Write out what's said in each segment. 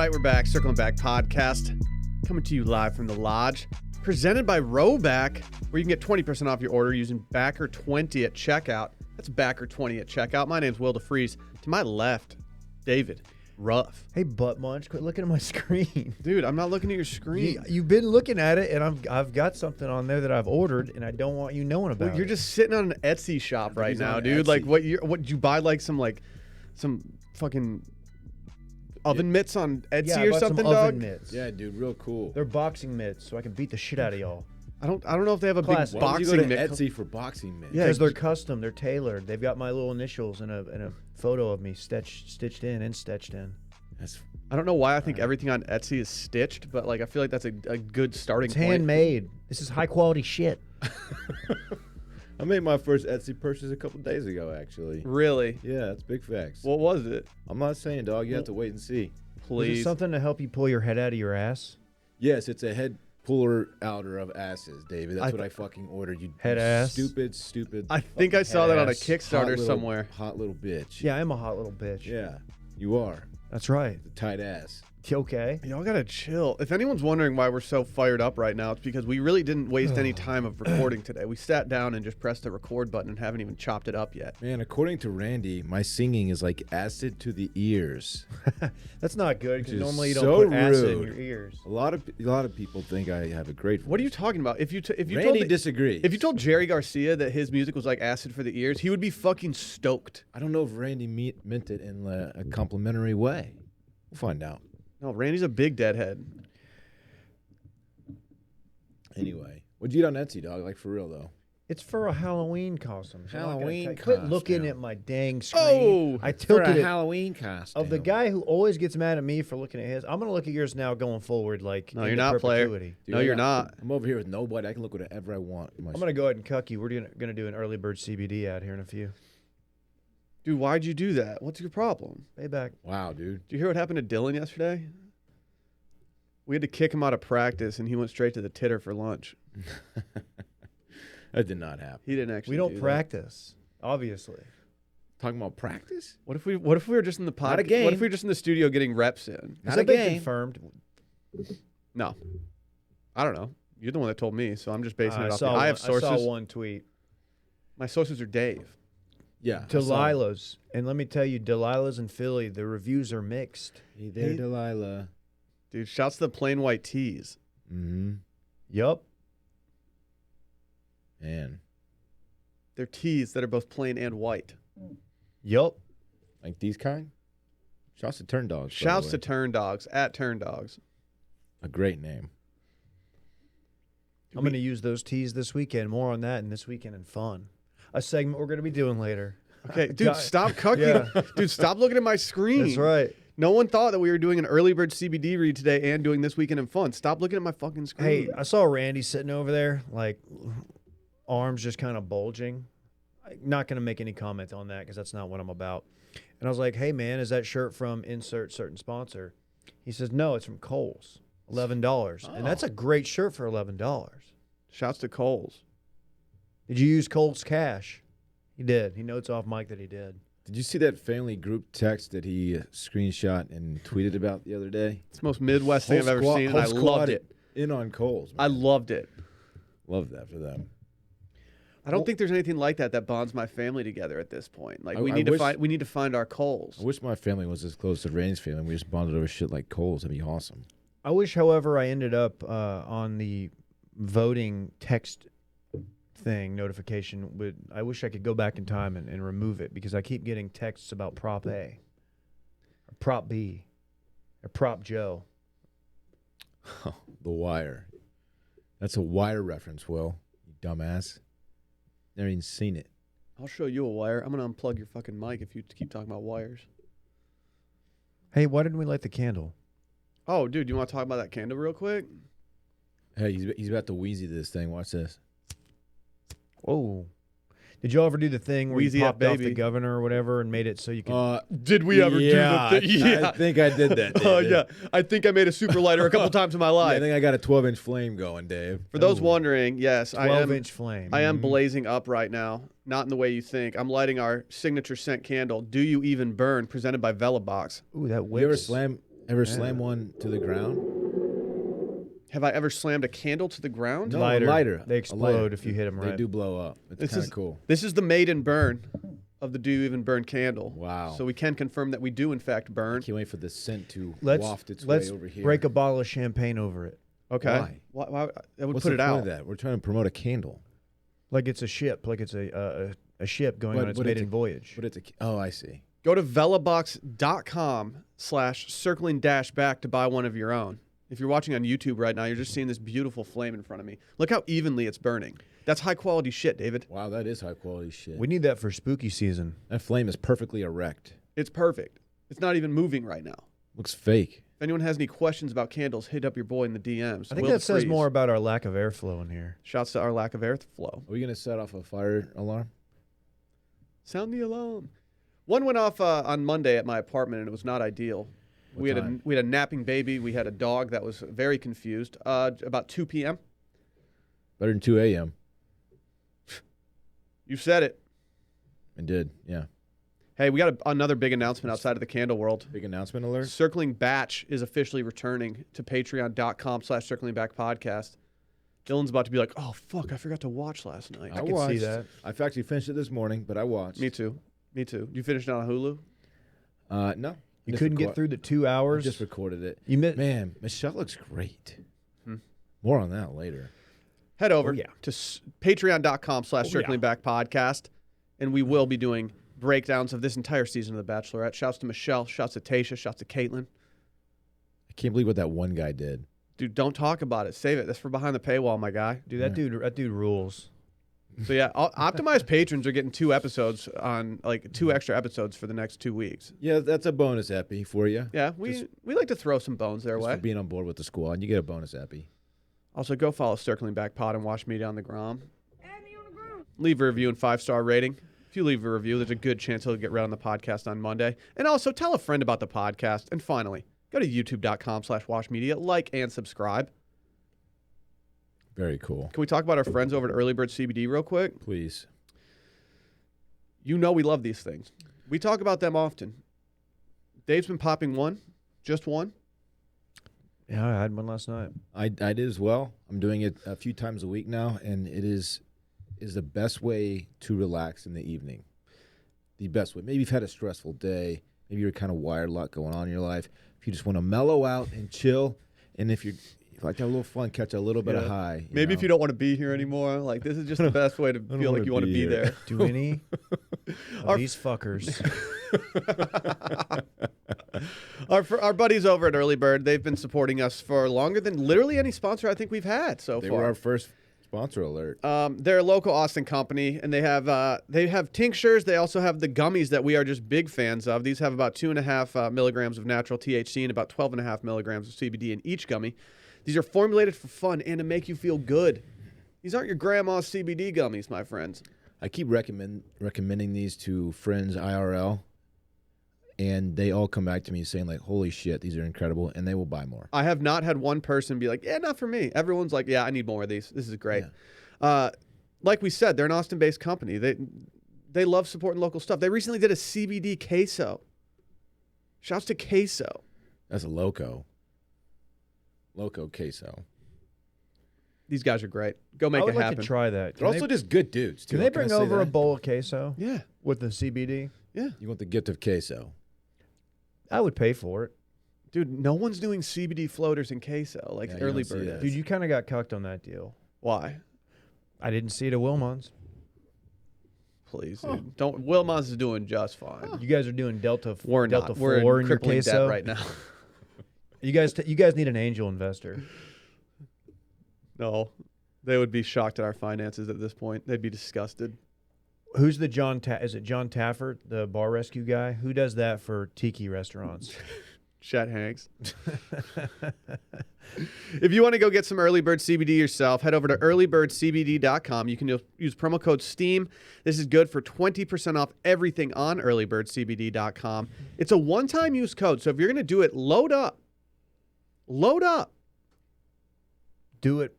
right, we're back. Circling Back podcast. Coming to you live from the lodge. Presented by Rowback, where you can get 20% off your order using Backer20 at checkout. That's Backer20 at checkout. My name's Will DeFries. To my left, David Ruff. Hey, butt munch, quit looking at my screen. Dude, I'm not looking at your screen. You've been looking at it, and I've got something on there that I've ordered, and I don't want you knowing about it. You're just sitting on an Etsy shop right now, dude. Etsy. Like, what did you buy? Like some fucking oven mitts on Etsy I or bought something, some dog? oven mitts. Yeah, dude, real cool. They're boxing mitts, so I can beat the shit out of y'all. I don't know if they have a Classic. big Why would boxing you go to mitt. Etsy for boxing mitts? Yeah, Because they're custom, they're tailored. They've got my little initials and a photo of me stitched in. I don't know why I think everything on Etsy is stitched, but like I feel like that's a good starting It's point. handmade. This is high quality shit. I made my first Etsy purchase a couple days ago, actually. Really? Yeah, that's big facts. What was it? I'm not saying, dog. You have to wait and see. Is Please. it something to help you pull your head out of your ass? Yes, it's a head puller outer of asses, David. That's what I fucking ordered. You Head ass? Stupid. I think I saw that on a ass. Kickstarter somewhere. Hot little bitch. Yeah, I'm a hot little bitch. Yeah, you are. That's right. The tight ass. Okay. Y'all gotta chill. If anyone's wondering why we're so fired up right now, it's because we really didn't waste any time of recording today. We sat down and just pressed the record button and haven't even chopped it up yet. Man, according to Randy, my singing is like acid to the ears. That's not good because Which is normally you so don't put acid in rude. your ears. A lot of people think I have a great voice. What are you talking about? If you Randy disagrees. If you told Jerry Garcia that his music was like acid for the ears, he would be fucking stoked. I don't know if Randy meant it in a complimentary way. We'll find out. No, Randy's a big deadhead. Anyway, what'd you get on Etsy, dog? Like, for real, though. It's for a Halloween costume. So Halloween Quit looking costume. at my dang screen. Oh, I For tilted a it. Halloween costume. Of the guy who always gets mad at me for looking at his, I'm gonna look at yours now going forward. Like No, into you're not, player. perpetuity. Dude, No, you're not. I'm over here with nobody. I can look whatever I want. I'm gonna go ahead and cuck you. We're gonna do an early bird CBD ad here in a few. Dude, why'd you do that? What's your problem? Payback. Wow, dude. Did you hear what happened to Dylan yesterday? We had to kick him out of practice, and he went straight to the titter for lunch. That did not happen. He didn't actually. We don't do that. practice, obviously. Talking about practice? What if we were just in the Not a podcast? game. What if we were just in the studio getting reps in? Has Not that a been game. confirmed? No, I don't know. You're the one that told me, so I'm just basing it off. I have sources. saw one tweet. My sources are Dave. Yeah. Delilah's, and let me tell you, Delilah's in Philly. The reviews are mixed. Hey there, Hey. Delilah. Dude, shouts to the plain white tees. Mm-hmm. Yup. Man. They're tees that are both plain and white. Yup. Like these kind? Shouts to Turn Dogs. by the Shouts way. to Turn Dogs at Turn Dogs. A great name. I'm going to use those teas this weekend. More on that in This Weekend in Fun. A segment we're going to be doing later. Okay, dude, God. stop cucking. Dude, stop looking at my screen. That's right. No one thought that we were doing an early bird CBD read today and doing This Weekend in Fun. Stop looking at my fucking screen. Hey, I saw Randy sitting over there, like arms just kind of bulging. I'm not going to make any comment on that because that's not what I'm about. And I was like, hey, man, is that shirt from insert certain sponsor? He says, no, it's from Kohl's. $11. And that's a great shirt for $11. Shouts to Coles. Did you use Kohl's cash? He did. He notes off mic that he did. Did you see that family group text that he screenshot and tweeted about the other day? It's the most Midwest thing I've ever seen, and I loved it. In on Coles. I loved it. Love that for them. I don't think there's anything like that bonds my family together at this point. Like we I need wish- to find our Coles. I wish my family was as close to Randy's family and we just bonded over shit like Coles. That'd be awesome. I wish, however, I ended up on the voting text thing notification. I wish I could go back in time and remove it because I keep getting texts about Prop A, or Prop B, or Prop Joe. The Wire. That's a Wire reference, Will. You dumbass. Never even seen it. I'll show you a wire. I'm gonna unplug your fucking mic if you keep talking about wires. Hey, why didn't we light the candle? Oh, dude, you want to talk about that candle real quick? Hey, he's about to wheezy this thing. Watch this. Whoa. Did y'all ever do the thing where Wheezy you up, popped off baby. the governor or whatever and made it so you could... Did we ever do the thing? I think I did that. Oh, David. yeah. I think I made a super lighter a couple times in my Yeah, life. I think I got a 12-inch flame going, Dave. For those wondering, yes, I am 12-inch flame. I am blazing up right now. Not in the way you think. I'm lighting our signature scent candle, Do You Even Burn, presented by Velabox. Ooh, that You ever whips. Ever slam one to the ground? Have I ever slammed a candle to the ground? No, Lighter. a lighter. They A explode lighter. if you hit them right. They do blow up. It's kind of cool. This is the maiden burn of the Do You Even Burn candle. Wow. So we can confirm that we do, in fact, burn. Can't wait for the scent to Let's waft its way over here. break a bottle of champagne over it, Okay. Why? That would What's put the it point out. of that? We're trying to promote a candle. like it's a ship, like it's a ship going on its But maiden voyage. But it's a. Oh, I see. Go to velabox.com/circling-back to buy one of your own. If you're watching on YouTube right now, you're just seeing this beautiful flame in front of me. Look how evenly it's burning. That's high quality shit, David. Wow, that is high quality shit. We need that for spooky season. That flame is perfectly erect. It's perfect. It's not even moving right now. Looks fake. If anyone has any questions about candles, hit up your boy in the DMs. I think Will that says Freeze. more about our lack of airflow in here. Shouts to our lack of airflow. Are we gonna set off a fire alarm? Sound the alarm. One went off on Monday at my apartment, and it was not ideal. What We had time? a napping baby. We had a dog that was very confused. About 2 p.m. Better than 2 a.m. You said it. And did, yeah. Hey, we got another big announcement outside of the candle world. Big announcement alert. Circling Batch is officially returning to patreon.com/circlingbackpodcast. Dylan's about to be like, oh, fuck, I forgot to watch last night. I can see that. I've actually finished it this morning, but I watched. Me too. You finished it on Hulu? No. You Just couldn't get through the 2 I hours. just recorded it. You missed. Man, Michelle looks great. Hmm. More on that later. Head over yeah. to patreon.com/circlingbackpodcast, and we will be doing breakdowns of this entire season of The Bachelorette. Shouts to Michelle, shouts to Tasha, shouts to Caitlin. I can't believe what that one guy did. Dude, don't talk about it. Save it. That's for behind the paywall, my guy. Dude, that dude rules. So yeah, optimized patrons are getting 2 episodes on like 2 extra episodes for the next 2 weeks. Yeah, that's a bonus epi for you. Yeah, we like to throw some bones their Just way. for being on board with the squad. You get a bonus epi. Also, go follow Circling Back Pod and watch me on the Grom. Leave a review and 5-star rating. If you leave a review, there's a good chance he'll get read on the podcast on Monday. And also, tell a friend about the podcast. And finally, go to youtube.com/washmedia, like and subscribe. Very cool. Can we talk about our friends over at Early Bird CBD real quick? Please. You know we love these things. We talk about them often. Dave's been popping just one. Yeah, I had one last night. I did as well. I'm doing it a few times a week now, and it is the best way to relax in the evening. The best way. Maybe you've had a stressful day. Maybe you're kind of wired, a lot going on in your life. If you just want to mellow out and chill, and if you like to have a little fun, catch a little bit of high. Maybe if you don't want to be here anymore, like this is just the best way to feel like you want to be there. Do any of these fuckers? Our buddies over at Early Bird, they've been supporting us for longer than literally any sponsor I think we've had so They far. were our first sponsor alert. They're a local Austin company, and they have tinctures. They also have the gummies that we are just big fans of. These have about 2.5 milligrams of natural THC and about 12.5 milligrams of CBD in each gummy. These are formulated for fun and to make you feel good. These aren't your grandma's CBD gummies, my friends. I keep recommending these to friends IRL, and they all come back to me saying, like, holy shit, these are incredible, and they will buy more. I have not had one person be like, yeah, not for me. Everyone's like, yeah, I need more of these. This is great. Yeah. Like we said, they're an Austin-based company. They love supporting local stuff. They recently did a CBD queso. Shouts to queso. That's a Loco queso. These guys are great. Go make I would it like happen. to try that. They're also just good dudes, too. Can they Can I bring say over a that? bowl of queso Yeah. with the CBD? Yeah. You want the gift of queso. I would pay for it. Dude, no one's doing CBD floaters in queso like Yeah, you Early don't see Bird that. is. Dude, you kind of got cucked on that deal. Why? I didn't see it at Wilmot's. Please, dude. Don't. Wilmot's is doing just fine. You guys are doing Delta We're Delta not. We're 4 in in your crippling queso debt right now. You guys need an angel investor. No. They would be shocked at our finances at this point. They'd be disgusted. Who's the is it John Taffert, the bar rescue guy? Who does that for tiki restaurants? Chet Hanks. If you want to go get some Early Bird CBD yourself, head over to earlybirdcbd.com. You can use promo code STEAM. This is good for 20% off everything on earlybirdcbd.com. It's a one-time use code, so if you're going to do it, load up. Load up. Do it.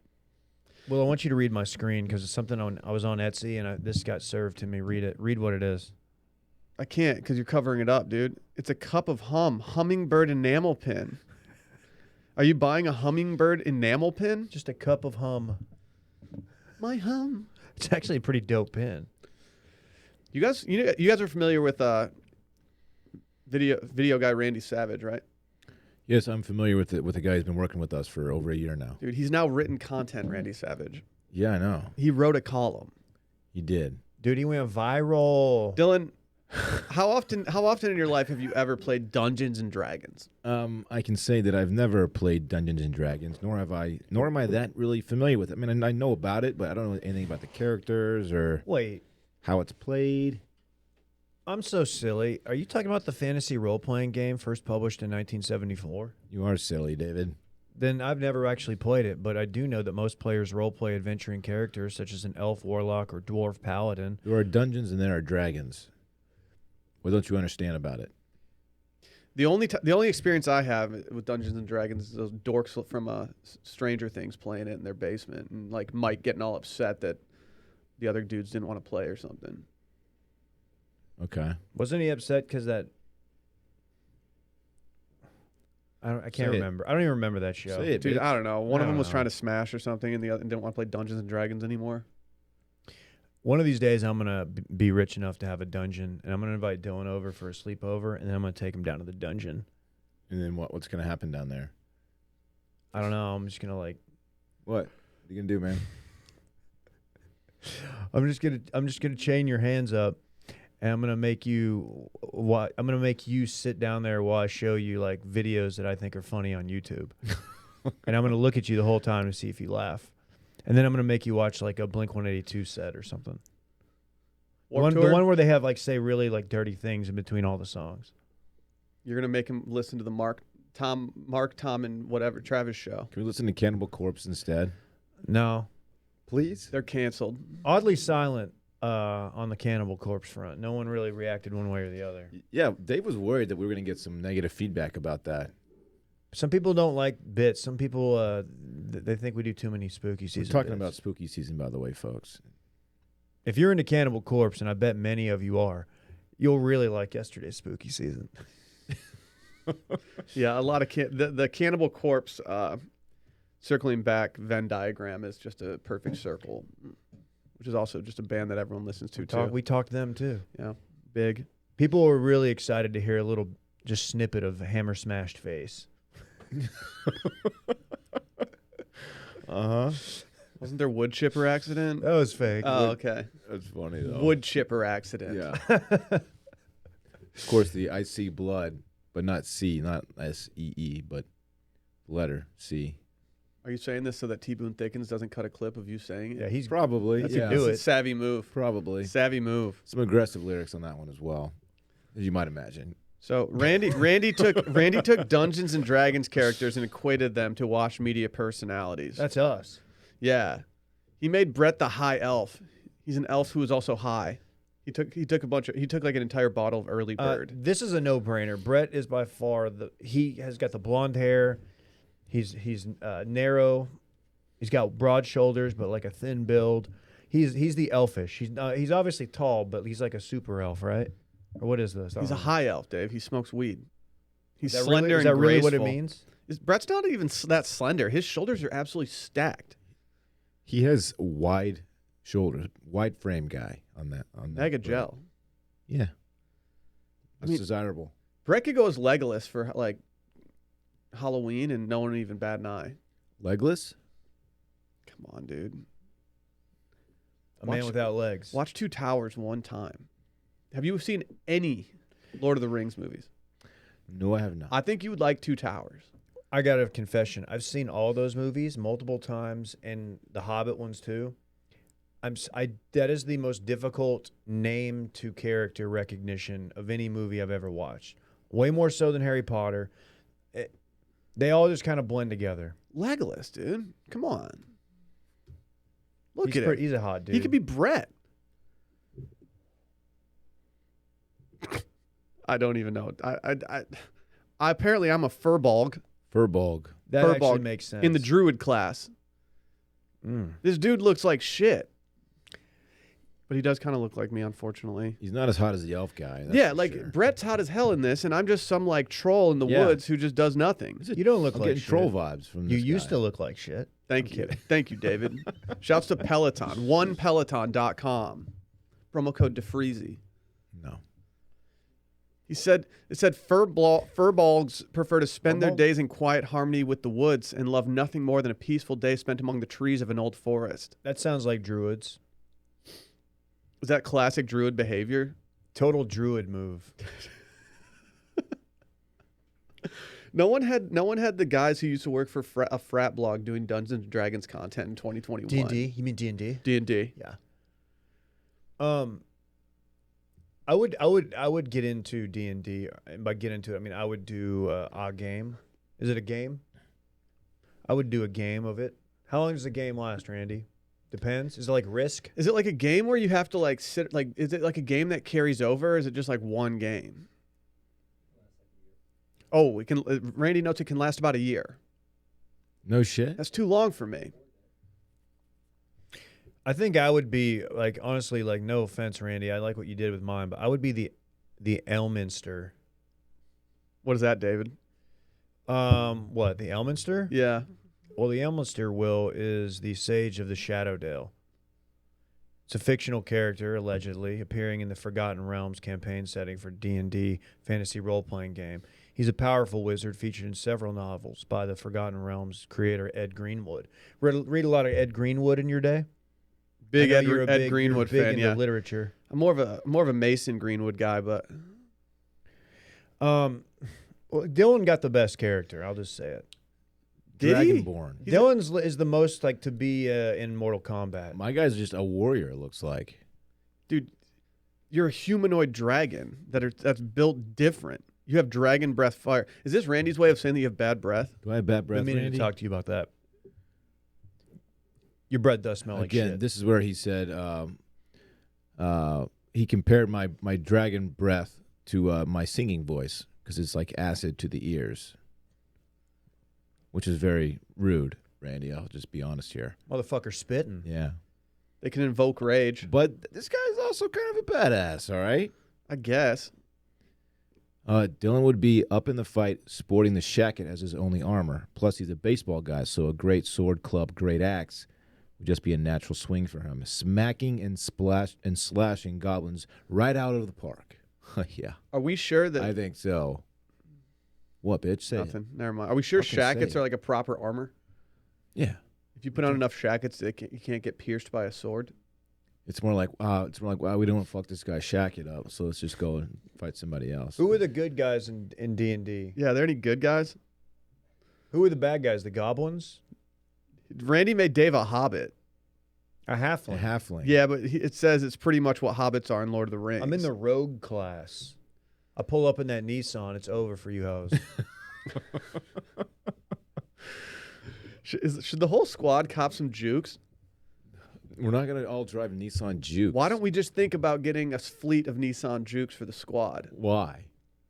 Well, I want you to read my screen because it's something I was on Etsy and this got served to me. Read it. Read what it is. I can't because you're covering it up, dude. It's a cup of hummingbird enamel pin. Are you buying a hummingbird enamel pin? Just a cup of hum. My hum. It's actually a pretty dope pin. You guys are familiar with video guy Randy Savage, right? Yes, I'm familiar with the guy who's been working with us for over a year now. Dude, he's now written content, Randy Savage. Yeah, I know. He wrote a column. He did. Dude, he went viral. Dylan, how often in your life have you ever played Dungeons and Dragons? I can say that I've never played Dungeons and Dragons, nor am I that really familiar with it. I mean, I know about it, but I don't know anything about the characters or Wait, how it's played. I'm so silly. Are you talking about the fantasy role-playing game first published in 1974? You are silly, David. Then I've never actually played it, but I do know that most players role-play adventuring characters such as an elf, warlock, or dwarf paladin. There are dungeons and there are dragons. What don't you understand about it? The only experience I have with Dungeons and Dragons is those dorks from Stranger Things playing it in their basement, and like Mike getting all upset that the other dudes didn't want to play or something. Okay. Wasn't he upset because that? I can't remember. I don't even remember that show. Say it, Dude, bitch. I don't know. One of them was know. trying to smash or something, and the other didn't want to play Dungeons and Dragons anymore. One of these days, I'm gonna be rich enough to have a dungeon, and I'm gonna invite Dylan over for a sleepover, and then I'm gonna take him down to the dungeon. And then what's going to happen down there? I don't know. I'm just gonna What? What are you going to do, man? I'm just gonna chain your hands up, and I'm gonna make you sit down there while I show you like videos that I think are funny on YouTube, and I'm gonna look at you the whole time to see if you laugh, and then I'm gonna make you watch like a Blink-182 set or something. The one where they have like say really like dirty things in between all the songs. You're gonna make him listen to the Mark, Tom, and whatever Travis show. Can we listen to Cannibal Corpse instead? No, Please? They're canceled. oddly silent on the Cannibal Corpse front. No one really reacted one way or the other. Yeah, Dave was worried that we were going to get some negative feedback about that. Some people don't like bits. Some people they think we do too many spooky season. We're talking bits. about spooky season, by the way, folks. If you're into Cannibal Corpse, and I bet many of you are, you'll really like yesterday's spooky season. Yeah, a lot of the Cannibal Corpse circling back Venn diagram is just a perfect circle, which is also just a band that everyone listens to too. We talked them too. Yeah, big. People were really excited to hear a little just snippet of Hammer Smashed Face. Wasn't there wood chipper accident? That was fake. Oh, okay. That's funny, though. Wood chipper accident. Yeah. Of course, the I see blood, but not C, not S-E-E, but letter C. Are you saying this so that T. Boone Thickens doesn't cut a clip of you saying it? Yeah, he's Probably. That's yeah. do a it. savvy move. Probably. Savvy move. Some aggressive lyrics on that one as well, as you might imagine. So Randy took Dungeons and Dragons characters and equated them to Wash Media personalities. that's us. Yeah. He made Brett the high elf. He's an elf who is also high. He took like an entire bottle of early bird. This is a no-brainer. Brett is by far he has got the blonde hair. He's narrow. He's got broad shoulders, but like a thin build. He's the elfish. He's obviously tall, but he's like a super elf, right? Or what is this? He's a high elf, Dave. He smokes weed. He's Is that slender really, and is that really what it graceful. means? Brett's not even that slender. His shoulders are absolutely stacked. He has wide shoulders, wide frame guy on that. Mega gel. Yeah. That's mean- desirable. Brett could go as Legolas for like Halloween and no one would even bat an eye. Legless? Come on, dude. A man without legs. Watch Two Towers one time. Have you seen any Lord of the Rings movies? No, I have not. I think you would like Two Towers. I got a confession. I've seen all those movies multiple times, and the Hobbit ones too. That is the most difficult name to character recognition of any movie I've ever watched. Way more so than Harry Potter. They all just kind of blend together. Legolas, dude. Come on. Look at him. He's a hot dude. He could be Brett. I don't even know. I apparently I'm a furbolg. Furbolg. That actually Furbolg makes sense. in the druid class. Mm. This dude looks like shit. But he does kind of look like me, unfortunately. He's not as hot as the elf guy. That's Yeah, for like sure. Brett's hot as hell in this, and I'm just some like troll in the Yeah. woods who just does nothing. You don't look I'm like getting shit. troll vibes from You this used guy. to look like shit. Thank you. Thank you, David. Shouts to Peloton. OnePeloton.com. Promo code DeFreezy. No. It said furballs prefer to spend their Furball? days in quiet harmony with the woods and love nothing more than a peaceful day spent among the trees of an old forest. That sounds like druids. Is that classic druid behavior? Total druid move. No one had the guys who used to work for a frat blog doing Dungeons and Dragons content in 2021. D&D? You mean D&D? D&D. Yeah. I would get into D&D, and by get into it, I mean I would do a game. Is it a game? I would do a game of it. How long does the game last, Randy? Depends. Is it like Risk? Is it like a game where you have to like sit like is it like a game that carries over or is it just like one game? Oh, it can Randy notes it can last about a year. No shit. That's too long for me. I think I would be like, honestly, like, no offense, Randy, I like what you did with mine, but I would be the Elminster. What is that, David? What, the Elminster? Yeah. Well, the Elminster, Will, is the Sage of the Shadowdale. It's a fictional character, allegedly, appearing in the Forgotten Realms campaign setting for D&D fantasy role-playing game. He's a powerful wizard featured in several novels by the Forgotten Realms creator Ed Greenwood. Read a lot of Ed Greenwood in your day? Big I Ed, know you're a Ed big- Greenwood you're big fan, into yeah. literature. I'm more of a Mason Greenwood guy, but Well, Dylan got the best character. I'll just say it. did he? Dragonborn. Is the most like to be in Mortal Kombat. My guy's just a warrior, it looks like. Dude, you're a humanoid dragon that's built different. You have dragon breath fire. Is this Randy's way of saying that you have bad breath? Do I have bad I've breath, been meaning Randy? to talk to you about that. Your breath does smell like Again, shit. this is where he said he compared my dragon breath to my singing voice because it's like acid to the ears, which is very rude, Randy. I'll just be honest here. Motherfucker spitting. Yeah. They can invoke rage, But this guy's also kind of a badass, all right? I guess. Dylan would be up in the fight sporting the shacket as his only armor. Plus, he's a baseball guy, so a great sword, club, great axe would just be a natural swing for him. Smacking and slashing goblins right out of the park. Yeah, Are we sure that I think so. What, bitch? Say it. nothing? Never mind. Are we sure Fucking say shackets it. are like a proper armor? Yeah. If you put on enough shackets, you can't get pierced by a sword. It's more like, wow, we don't want to fuck this guy shacket up, so let's just go and fight somebody else. Who are the good guys in D&D? Yeah, are there any good guys? Who are the bad guys? The goblins? Randy made Dave a hobbit. A A halfling. halfling. Yeah, but it says it's pretty much what hobbits are in Lord of the Rings. I'm in the rogue class. I pull up in that Nissan. It's over for you hoes. Should the whole squad cop some jukes? We're not going to all drive Nissan Jukes. Why don't we just think about getting a fleet of Nissan Jukes for the squad? Why?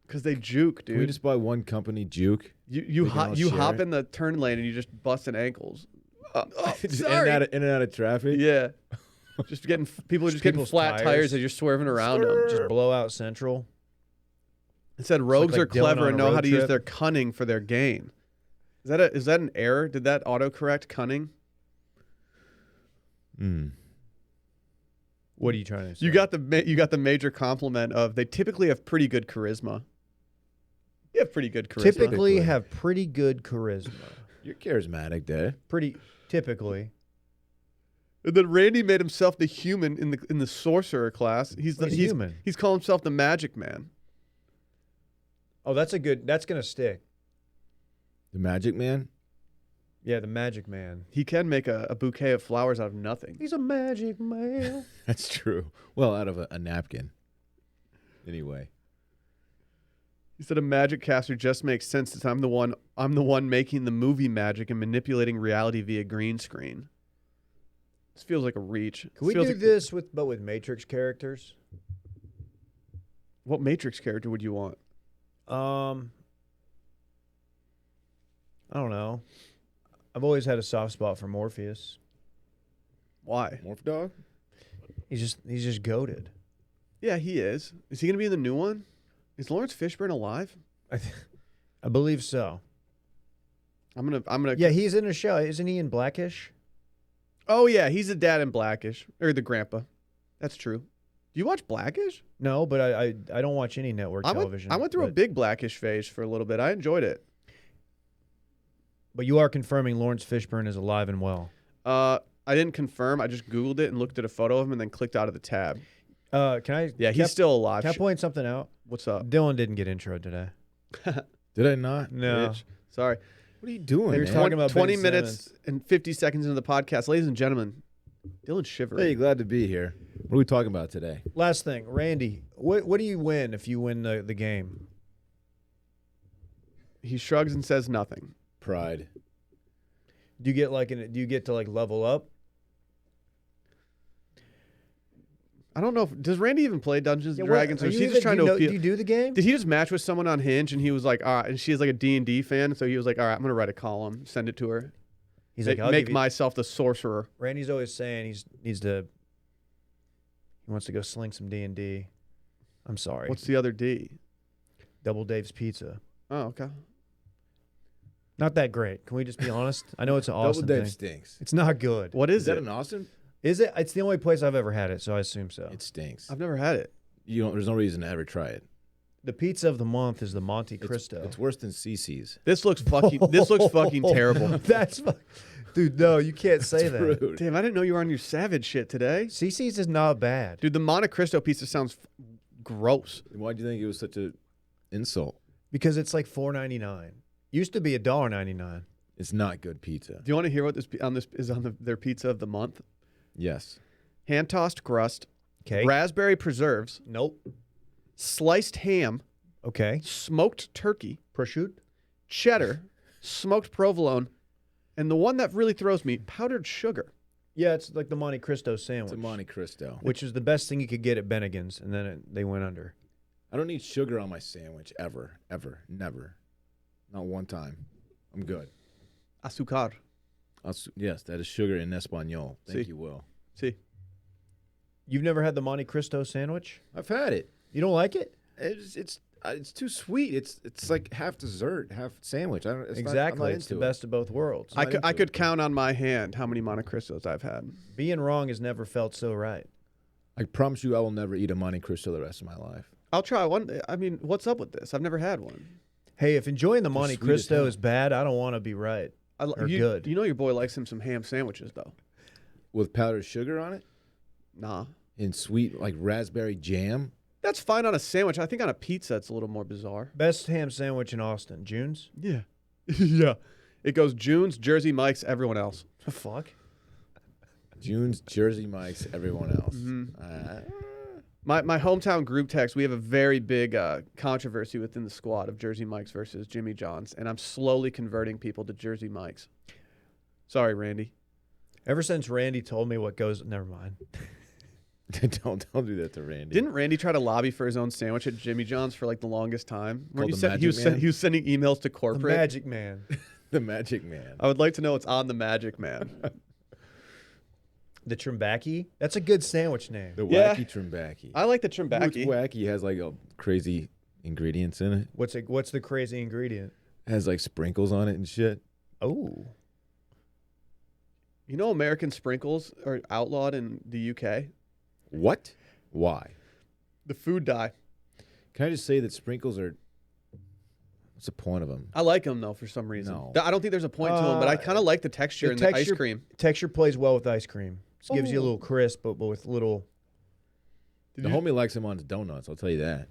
Because they juke, Can we dude. just buy one company Juke? You we can all share hop it? in the turn lane and you just busting ankles. Just Sorry. in and out of traffic? Yeah. Just getting people are just getting People's flat tires. tires. as you're swerving around them. Just blow out Central. It said rogues like are Dylan clever on and a know how road to use trip. their cunning for their gain. Is that an error? Did that autocorrect cunning? Hmm. What are you trying to say? You got the major compliment of they typically have pretty good charisma. You have pretty good charisma. typically have pretty good charisma. You're charismatic, Dad. Pretty typically. And then Randy made himself the human in the sorcerer class. He's human. He's calling himself the magic man. Oh, that's gonna stick. The Magic Man? Yeah, the magic man. He can make a bouquet of flowers out of nothing. He's a magic man. That's true. Well, out of a napkin. Anyway. He said a magic caster just makes sense since I'm the one making the movie magic and manipulating reality via green screen. This feels like a reach. Can we feels do like- this with Matrix characters? What Matrix character would you want? I don't know. I've always had a soft spot for Morpheus. Why? Morph Dog? He's just goated. Yeah, he is. Is he going to be in the new one? Is Lawrence Fishburne alive? I believe so. I'm gonna. Yeah, he's in a show. Isn't he in Blackish? Oh yeah, he's the dad in Blackish or the grandpa. That's true. Do you watch Blackish? No, but I don't watch any network television. I went through a big Blackish phase for a little bit. I enjoyed it. But you are confirming Lawrence Fishburne is alive and well. I didn't confirm. I just Googled it and looked at a photo of him and then clicked out of the tab. Can I? Yeah, he's still alive. Can I point something out? What's up? Dylan didn't get intro today. Did I not? No. Bitch. Sorry. What are you doing, You're man? talking about 20 Ben minutes Simmons. and 50 seconds into the podcast. Ladies and gentlemen, Dylan's Hey, shivering. glad to be here. What are we talking about today? Last thing, Randy, what do you win if you win the game? He shrugs and says nothing. Pride. Do you get to like level up? I don't know. Does Randy even play Dungeons and Yeah, Dragons, or is he just trying to do appeal? you do the game? Did he just match with someone on Hinge and he was like, all right, and she's like a D&D fan, so he was like, all right, I'm going to write a column, send it to her. He's like, I'll make give you- myself the sorcerer. Randy's always saying he wants to go sling some D&D. I'm sorry. What's the other D? Double Dave's Pizza? Oh, okay. Not that great. Can we just be honest? I know it's an Austin Double Dave thing. stinks. It's not good. What Is is that it? an Austin? Is it? It's the only place I've ever had it, so I assume so. It stinks. I've never had it. There's no reason to ever try it. The pizza of the month is the Monte Cristo. It's worse than CC's. This looks fucking terrible. That's dude. No, you can't say It's that. rude. Damn, I didn't know you were on your savage shit today. CC's is not bad. Dude, the Monte Cristo pizza sounds gross. Why do you think it was such an insult? Because it's like $4.99. Used to be $1.99. It's not good pizza. Do you want to hear what this is on their pizza of the month? Yes. Hand tossed crust, Okay. raspberry preserves, Nope. sliced ham, Okay. smoked turkey, Prosciutto. cheddar, smoked provolone, and the one that really throws me, powdered sugar. Yeah, it's like the Monte Cristo It's sandwich, a Monte Cristo. which is the best thing you could get at Bennigan's, and then they went under. I don't need sugar on my sandwich ever, never. Not one time. I'm good. Azúcar. Yes, that is sugar in Espanol. Thank See. you, Will. See, You've never had the Monte Cristo sandwich? I've had it. You don't like it? It's too sweet. It's like half dessert, half sandwich. I don't I'm Exactly. not It's the into it. best of both worlds. I not could, I into could it. count on my hand how many Monte Cristos I've had. Being wrong has never felt so right. I promise you, I will never eat a Monte Cristo the rest of my life. I'll try one. I mean, what's up with this? I've never had one. Hey, if enjoying the They're Monte sweet as Cristo hell. is bad, I don't want to be right. Or good. You know your boy likes him some ham sandwiches, though. With powdered sugar on it Nah. and sweet like raspberry jam. That's fine on a sandwich. I think on a pizza, it's a little more bizarre. Best ham sandwich in Austin. June's? Yeah. Yeah. It goes June's, Jersey Mike's, everyone else. Fuck. June's, Jersey Mike's, everyone else. My hometown group text, we have a very big controversy within the squad of Jersey Mike's versus Jimmy John's, and I'm slowly converting people to Jersey Mike's. Sorry, Randy. Ever since Randy told me what goes, never mind. don't do that to Randy. Didn't Randy try to lobby for his own sandwich at Jimmy John's for like the longest time? Called You the said he was, Magic Man? he was sending emails to The corporate. Magic Man. the Magic Man? I would like to know what's on the Magic Man. The Trimbacki? That's a good sandwich name. The Yeah. wacky Trimbacki. I like the It's Trimbacki. wacky. It has like a crazy ingredients in it. What's the crazy ingredient? It has like sprinkles on it and shit. Oh. You know, American sprinkles are outlawed in the UK. What? Why? The food dye. Can I just say that sprinkles are? What's the point of them? I like them though for some reason. No. I don't think there's a point to them, but I kind of like the texture and the ice cream. Texture plays well with ice cream. Just gives you a Oh. little crisp, but with little. The homie likes them on his donuts. I'll tell you that.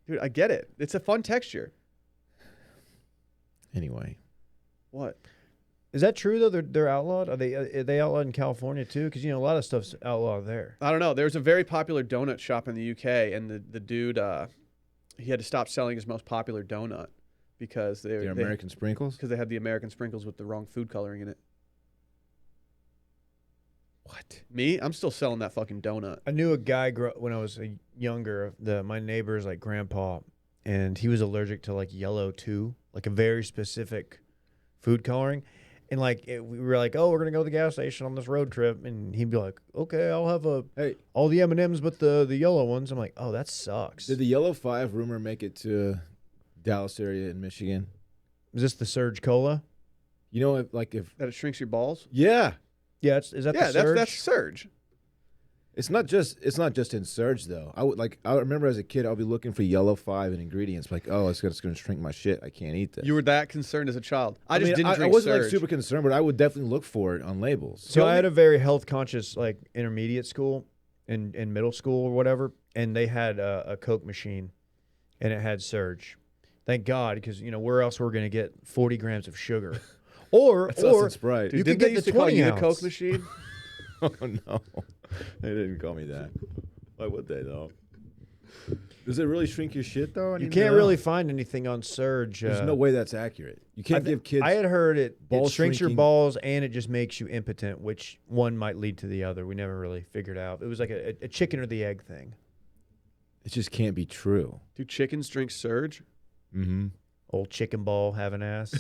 Dude, I get it. It's a fun texture. Anyway, What? Is that true though? They're outlawed. Are they outlawed in California too? Because you know a lot of stuff's outlawed there. I don't know. There's a very popular donut shop in the UK, and the dude he had to stop selling his most popular donut because the American sprinkles. because they had the American sprinkles with the wrong food coloring in it. What? Me, I'm still selling that fucking donut. I knew a guy when I was younger. My neighbor's like grandpa, and he was allergic to like yellow too, like a very specific food coloring. And like we were like, oh, we're gonna go to the gas station on this road trip, and he'd be like, okay, I'll have all the M&Ms but the yellow ones. I'm like, oh, that sucks. Did the Yellow 5 rumor make it to Dallas area in Michigan? Is this the Surge Cola? You know, if That it shrinks your balls? yeah, Yeah, is that the Surge? That's Surge. it's not just in Surge though. I remember as a kid, I'll be looking for Yellow 5 and ingredients. Like, oh, it's going to shrink my shit. I can't eat this. You were that concerned as a child. I just mean, didn't drink I wasn't Surge. like super concerned, but I would definitely look for it on labels. So I had a very health conscious like intermediate school and middle school or whatever, and they had a Coke machine, and it had Surge. Thank God, because where else we're gonna get 40 grams of sugar, or That's us and Sprite. you Did could they get used the to call 20 you ounce. the Coke machine? Oh no, they didn't call me that. Why would they though? Does it really shrink your shit though? You can't really find anything on Surge. There's no way that's accurate. You can't give kids. I had heard it ball shrinks your shrinking- balls and it just makes you impotent, which one might lead to the other. We never really figured out. It was like a chicken or the egg thing. It just can't be true. Do chickens drink Surge? Mm-hmm. Old chicken ball having ass.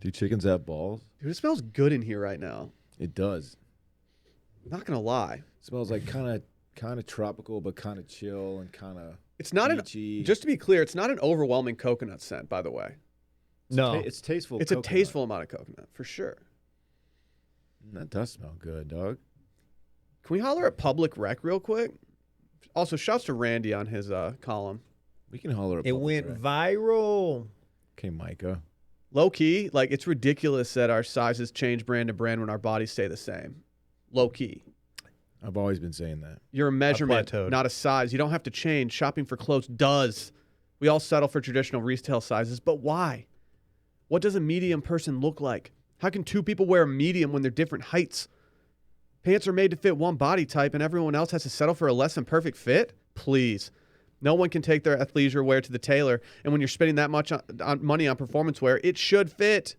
Do chickens have balls? Dude, it smells good in here right now. It does. Not gonna lie. It smells like kind of tropical, but kind of chill and kind of. It's not beachy. just to be clear, it's not an overwhelming coconut scent, by the way. No, It's tasteful. It's coconut. a tasteful amount of coconut, for sure. That does smell good, dog. Can we holler at Public Rec real quick? Also, shouts to Randy on his column. We can holler. it went viral. Okay, Micah. Low key, like it's ridiculous that our sizes change brand to brand when our bodies stay the same. Low key. I've always been saying that. You're a measurement, plateaued. not a size. You don't have to change. Shopping for clothes does. We all settle for traditional retail sizes, but why? What does a medium person look like? How can two people wear a medium when they're different heights? Pants are made to fit one body type and everyone else has to settle for a less than perfect fit? Please. No one can take their athleisure wear to the tailor, and when you're spending that much money on performance wear, it should fit.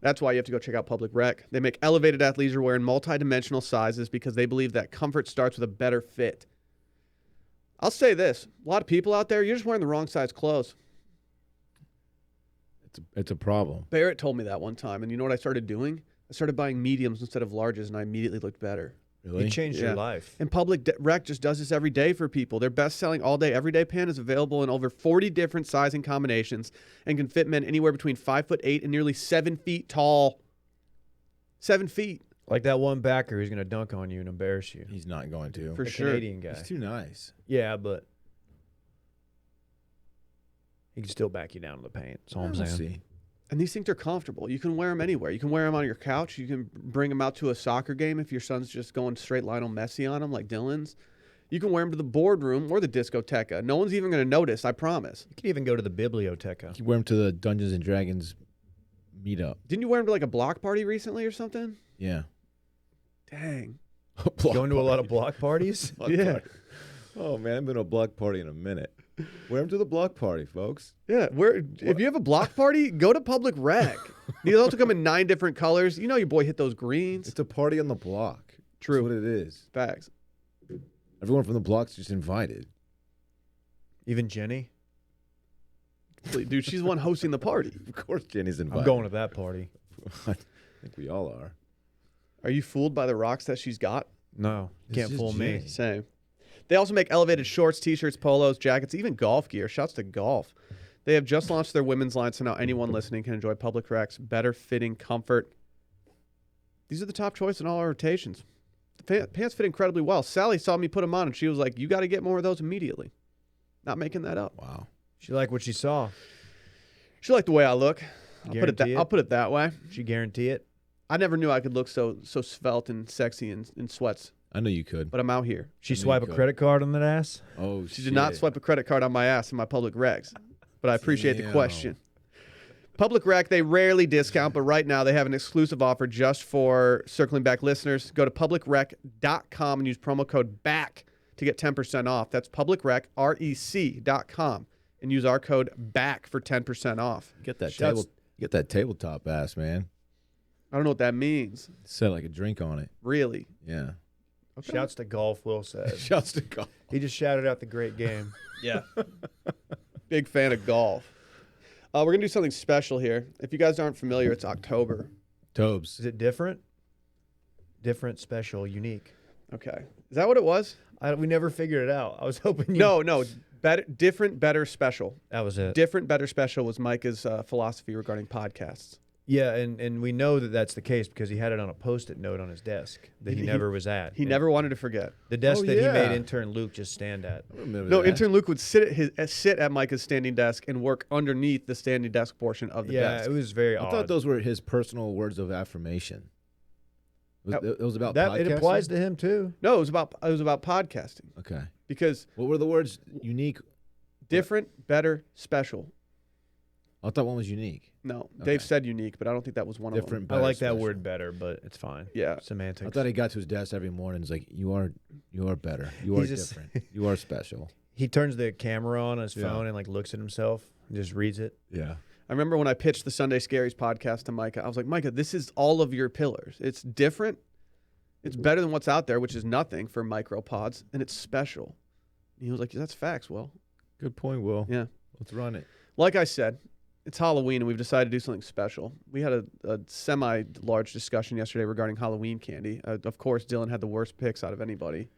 That's why you have to go check out Public Rec. They make elevated athleisure wear in multi-dimensional sizes because they believe that comfort starts with a better fit. I'll say this. A lot of people out there, you're just wearing the wrong size clothes. It's a problem. Barrett told me that one time, and you know what I started doing? I started buying mediums instead of larges, and I immediately looked better. Really? It changed Yeah. your life. And Public Rec just does this every day for people. Their best-selling all-day, everyday pant is available in over 40 different sizing combinations and can fit men anywhere between 5'8" and nearly 7 feet tall. 7 feet, Like that one backer who's gonna dunk on you and embarrass you. He's not going to. for The sure. Canadian guy. He's too nice. Yeah, but he can still back you down to the paint. That's all I'm We'll saying. see. And these things are comfortable. You can wear them anywhere. You can wear them on your couch. You can bring them out to a soccer game if your son's just going straight Lionel Messi on them like Dylan's. You can wear them to the boardroom or the discoteca. No one's even going to notice, I promise. You could even go to the biblioteca. You wear him to the Dungeons and Dragons meetup. Didn't you wear them to like a block party recently or something? Yeah. Dang. Going to a lot of block parties? Yeah. Oh man, I've been to a block party in a minute. Wear him to the block party, folks. Yeah. If you have a block party, go to Public Rec. These also come in 9 different colors. You know your boy hit those greens. It's a party on the block. True. That's what it is. Facts. Everyone from the block's just invited. Even Jenny? Dude, she's the one hosting the party. Of course, Jenny's invited. I'm going to that party. I think we all are. Are you fooled by the rocks that she's got? No, This can't is fool me. Jenny. Same. They also make elevated shorts, t-shirts, polos, jackets, even golf gear. Shouts to golf. They have just launched their women's line, so now anyone listening can enjoy Public Rec's better fitting comfort. These are the top choice in all our rotations. The pants fit incredibly well. Sally saw me put them on, and she was like, you got to get more of those immediately. Not making that up. Wow. She liked what she saw. She liked the way I look. I'll put Guarantee it? I'll put it that way. She guarantee it. I never knew I could look so svelte and sexy in sweats, I know you could. but I'm out here. She I knew swipe you a could. credit card on that ass. Oh, She did not swipe a credit card on my ass in my Public Recs, but I appreciate the Damn. question. Public Rec, they rarely discount, but right now they have an exclusive offer just for Circling Back listeners. Go to publicrec.com and use promo code BACK to get 10% off. That's publicrec.com and use our code BACK for 10% off. Get that Shouts- get that tabletop ass, man. I don't know what that means, Set like a drink on it. really. Yeah. Okay. Shouts to golf, Will said. Shouts to golf. He just shouted out the great game. Yeah. Big fan of golf. We're going to do something special here. If you guys aren't familiar, it's October. Tobes. Is it different? Different, special, unique. Okay. Is that what it was? We never figured it out. I was hoping you... No. Better, different, better, special. That was it. Different, better, special was Micah's philosophy regarding podcasts. Yeah, and we know that that's the case because he had it on a Post-it note on his desk that he never was at. He never wanted to forget. The desk Oh, that he yeah. made intern Luke just stand at. I remember No, that. intern Luke would sit at Micah's standing desk and work underneath the standing desk portion of the Yeah, desk. it was very I odd. thought those were his personal words of affirmation. It was about that it podcasting? applies to him too. No, it was about podcasting Okay. because What were the words? Unique. different, better, special. I thought one was unique. No, Okay. Dave said unique, but I don't think that was one Different. of I better, like that special. word better, but it's fine. them. Yeah. Semantics. I thought he got to his desk every morning. He's like, "You are better. You are He's just- different. You are special." He turns the camera on his Yeah. phone and like looks at himself and just reads it. Yeah. I remember when I pitched the Sunday Scaries podcast to Micah, I was like, Micah, this is all of your pillars. It's different. It's better than what's out there, which is nothing for micropods, and it's special. And he was like, that's facts, Will. Good point, Will. Yeah. Let's run it. Like I said, it's Halloween, and we've decided to do something special. We had a semi-large discussion yesterday regarding Halloween candy. Of course, Dylan had the worst picks out of anybody.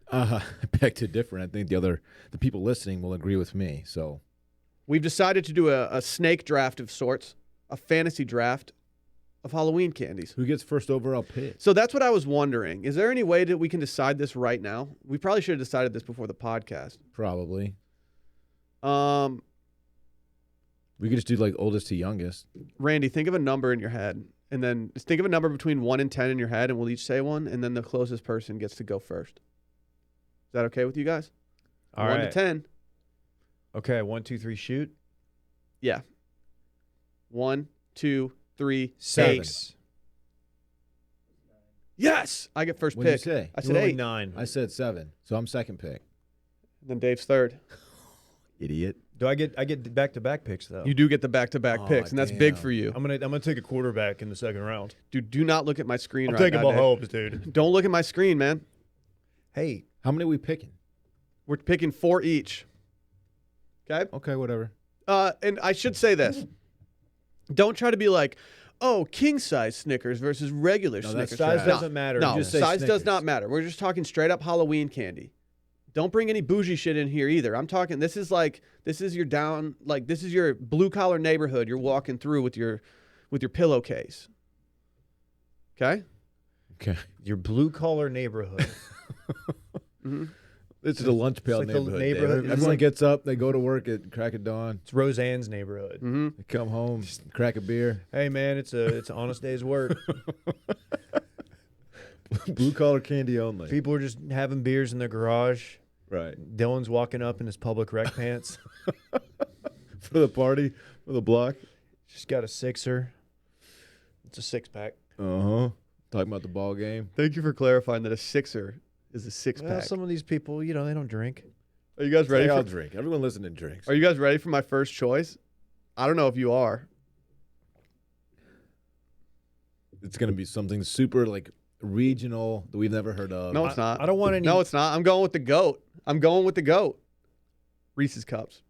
I beg to differ. I think the people listening will agree with me. So We've decided to do a snake draft of sorts, a fantasy draft of Halloween candies. who gets first overall pick? So that's what I was wondering. Is there any way that we can decide this right now? We probably should have decided this before the podcast. Probably. Um, We could just do like oldest to youngest. Randy, think of a number in your head, and then just think of a number between 1 and 10 in your head, and we'll each say one, and then the closest person gets to go first. Is that okay with you guys? All 1 right. to 10. Okay, 1, 2, 3, shoot. Yeah. 1, 2, 3, 7. 8. Yes, I get first What did you pick. say? I You said went with 8. 9. I said 7, so I'm second pick. Then Dave's third. Idiot. Do I get back-to-back picks though? You do get the back-to-back Oh, picks, and that's big damn. for you. I'm gonna take a quarterback in the second round. Dude, do not look at my screen I'm right taking now, Mahomes, Dave. dude. Don't look at my screen, man. Hey, How many are we picking? We're picking 4 each. Okay? Okay, whatever. And I should say this. Don't try to be like, oh, king-size Snickers versus regular No, that's Snickers. size trash. doesn't matter. No, Just say size does Snickers. not matter. We're just talking straight up Halloween candy. Don't bring any bougie shit in here either. I'm talking, this is your blue-collar neighborhood you're walking through with your pillowcase. Okay? Okay. Your blue-collar neighborhood. Mm-hmm. This is a lunch pail like the neighborhood. neighborhood- Dave. it's Everyone like- gets up, they go to work at crack of dawn, It's Roseanne's neighborhood. Mm-hmm. they come home, crack a beer. Hey man, it's an honest day's work. Blue collar candy only. People are just having beers in their garage. Right. Dylan's walking up in his public rec pants. For the party, for the block. Just got a sixer. It's a 6-pack. Uh-huh. Talking about the ball game. Thank you for clarifying that a sixer is a Well, six-pack. some of these people, they don't drink. Are you guys ready I'll for drink. Everyone listening drinks. Are you guys ready for my first choice? I don't know if you are. It's going to be something super like regional that we've never heard of. No, it's not. I don't want any. No, it's not. I'm going with the GOAT. Reese's Cups.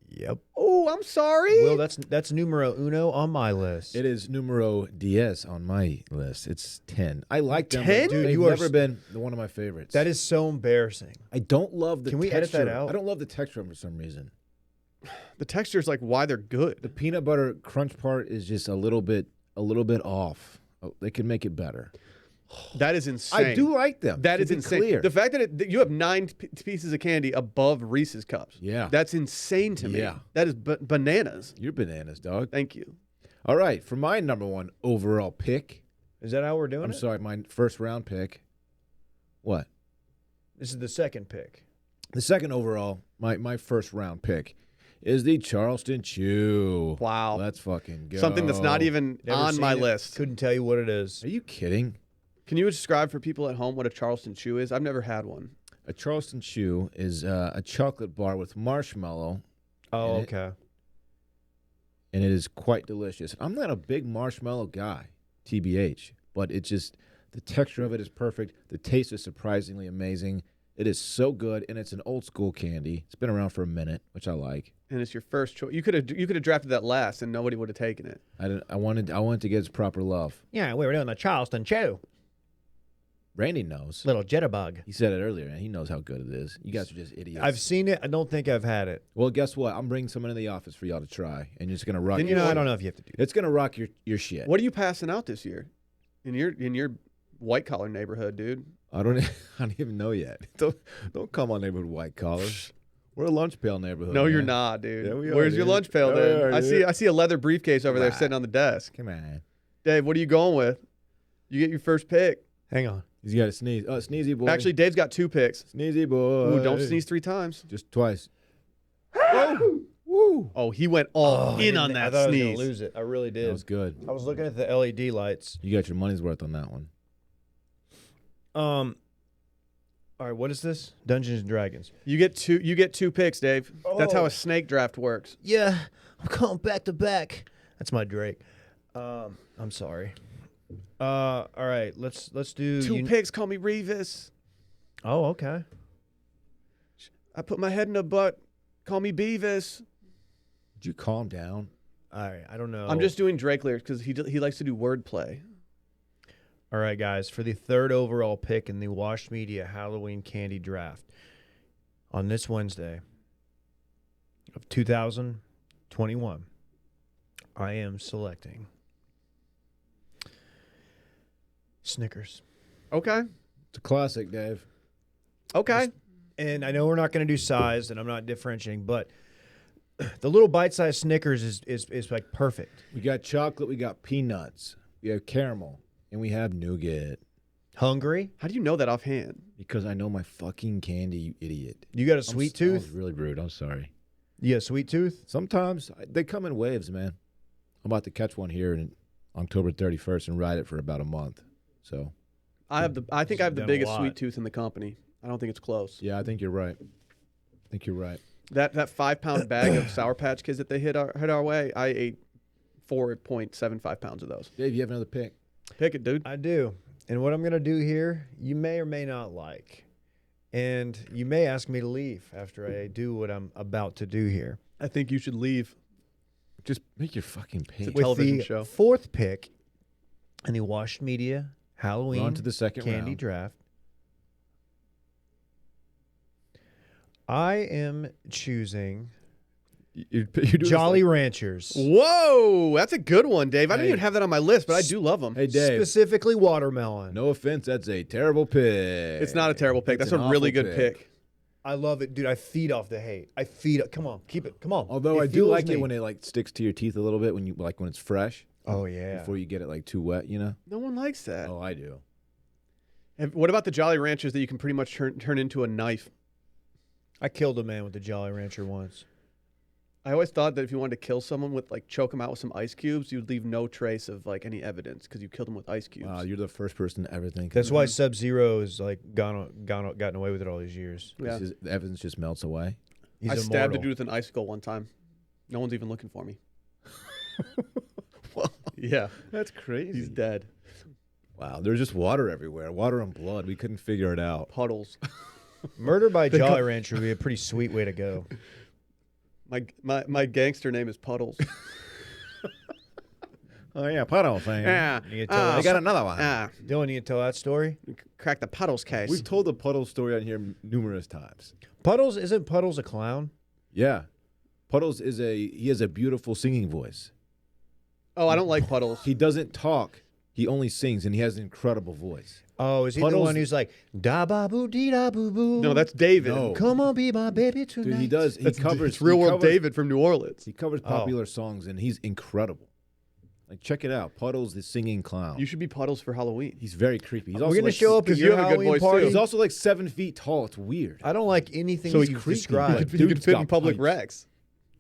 Yep. Oh, I'm sorry. Well, that's numero uno on my list. It is numero 10 on my list. It's 10. I like them. 10? Dude, Dude, they've you are never been one of my favorites. That is so embarrassing. I don't love the Can we texture. edit that out? I don't love the texture for some reason. The texture is like why they're The good. peanut butter crunch part is just a little bit off. Oh, they could make it better. That is insane. I do like them. That to is be insane. Clear. The fact that you have 9 pieces of candy above Reese's Cups. Yeah. That's insane to me. Yeah. That is bananas. You're bananas, dog. Thank you. All right, for my number 1 overall pick. Is that how we're doing I'm it? sorry, my first round pick. What? This is the second pick. The second overall, my first round pick is the Charleston Chew. Wow. Let's fucking go. Something that's not even Never on seen my it. list. Couldn't tell you what it is. Are you kidding? Can you describe for people at home what a Charleston Chew is? I've never had one. A Charleston Chew is a chocolate bar with marshmallow, Oh, And it- okay. and it is quite delicious. I'm not a big marshmallow guy, TBH, but it's just the texture of it is perfect. The taste is surprisingly amazing, It is so good, and it's an old school candy. It's been around for a minute, which I like. And it's your first choice. You could have drafted that last, and nobody would have taken it. I wanted to get its proper love. Yeah, we were doing the Charleston Chew. Randy knows. Little jitterbug. He said it earlier, and he knows how good it is. You guys are just idiots. I've seen it. I don't think I've had it. Well, guess what? I'm bringing someone in the office for y'all to try, and you're just gonna rock. Then I don't know if you have to do that. It's gonna rock your shit. What are you passing out this year in your white collar neighborhood, dude? I don't even know yet. Don't come on neighborhood white collar. We're a lunch pail neighborhood. No, you're man. not, dude. Yeah, we are, Where's your dude. lunch pail, Yeah, then? we are, I dude. see a leather briefcase over there sitting on the desk. Come on. Dave, what are you going with? You get your first pick. Hang on. He's got to sneeze. Oh, sneezy boy. Actually, Dave's got 2 picks. sneezy boy. Ooh, don't sneeze 3 times. Just twice. Oh, woo! Oh, he went all in on I that thought I was sneeze. going to lose it. I really That did. was good. I was looking at the LED lights. You got your money's worth on that one. All right, what is this? Dungeons and Dragons. You get 2 picks, Dave. That's how Oh. a snake draft works. Yeah, I'm going back to back. That's my Drake. I'm sorry. All right, let's do 2 picks, call me Revis. Oh, okay. I put my head in a butt, call me Beavis. Did you calm down? All right, I don't know. I'm just doing Drake lyrics because he likes to do wordplay. All right, guys, for the 3rd overall pick in the Washed Media Halloween Candy Draft on this Wednesday of 2021, I am selecting Snickers. Okay. It's a classic, Dave. Okay. And I know we're not going to do size, and I'm not differentiating, but the little bite-sized Snickers is like perfect. We got chocolate. We got peanuts. We have caramel. And we have nougat. Hungry? How do you know that offhand? Because I know my fucking candy, you idiot. You got a sweet That was tooth? really rude. I'm sorry. You got a sweet tooth? Sometimes they come in waves, man. I'm about to catch one here in October 31st and ride it for about a month. So, I think I have the Done a biggest lot. sweet tooth in the company. I don't think it's close. yeah, I think you're right. I think you're right. That 5-pound bag of Sour Patch Kids that they hit our way, I ate 4.75 pounds of those. Dave, you have another pick? Pick it, dude. I do. And what I'm going to do here, you may or may not like. And you may ask me to leave after I do what I'm about to do here. I think you should leave. Just make your fucking pick. It's a television With the show. 4th pick in the Washed Media Halloween We're on to the second Candy round. Draft, I am choosing You're doing Jolly this Ranchers. Whoa, that's a good one, Dave. I didn't Hey. even have that on my list, but I do love them. Hey, Dave. Specifically watermelon. No offense, that's a terrible pick. It's not a terrible pick. It's That's a an really awful good pick. I love it, dude. I feed off the hate. Come on, keep it. Come on. Although It I do fuels like me. it when it like sticks to your teeth a little bit when when it's fresh Oh yeah. before you get it like too wet, you know? No one likes that. Oh, I do. And what about the Jolly Ranchers that you can pretty much turn into a knife? I killed a man with the Jolly Rancher once. I always thought that if you wanted to kill someone with choke them out with some ice cubes, you'd leave no trace of any evidence because you killed them with ice cubes. Wow, you're the first person to ever think. That's of why that. Sub-Zero is gotten away with it all these years. Yeah. The evidence just melts away. He's I stabbed a immortal. dude with an icicle one time. No one's even looking for me. Yeah, That's crazy. he's dead. Wow, there's just water everywhere. Water and blood. We couldn't figure it out. Puddles. Murder by Jolly Rancher would be a pretty sweet way to go. My gangster name is Puddles. Oh yeah, puddle thing. Yeah. You tell I us- got another one. Dylan, you tell that story? Crack the Puddles case. We've told the puddle story on here numerous times. Isn't Puddles a clown? Yeah, Puddles he has a beautiful singing voice. Oh, I don't like Puddles. He doesn't talk. He only sings, and he has an incredible voice. Oh, is he the Puddles- one who's like da ba boo dee da boo boo? No, that's David. No. Come on, be my baby tonight. Dude, he does. He That's covers it's real he world covers- David from New Orleans. He covers popular songs, and he's incredible. Like, check it out. Puddles, the singing clown. You should be Puddles for Halloween. He's very creepy. He's We're also gonna like, show up at 'cause you your have a good Halloween voice, too. party. He's also like 7 feet tall. It's weird. I don't like anything So that he's you've creepy, described. but- You could Dude's fit got in public pipes. Rex.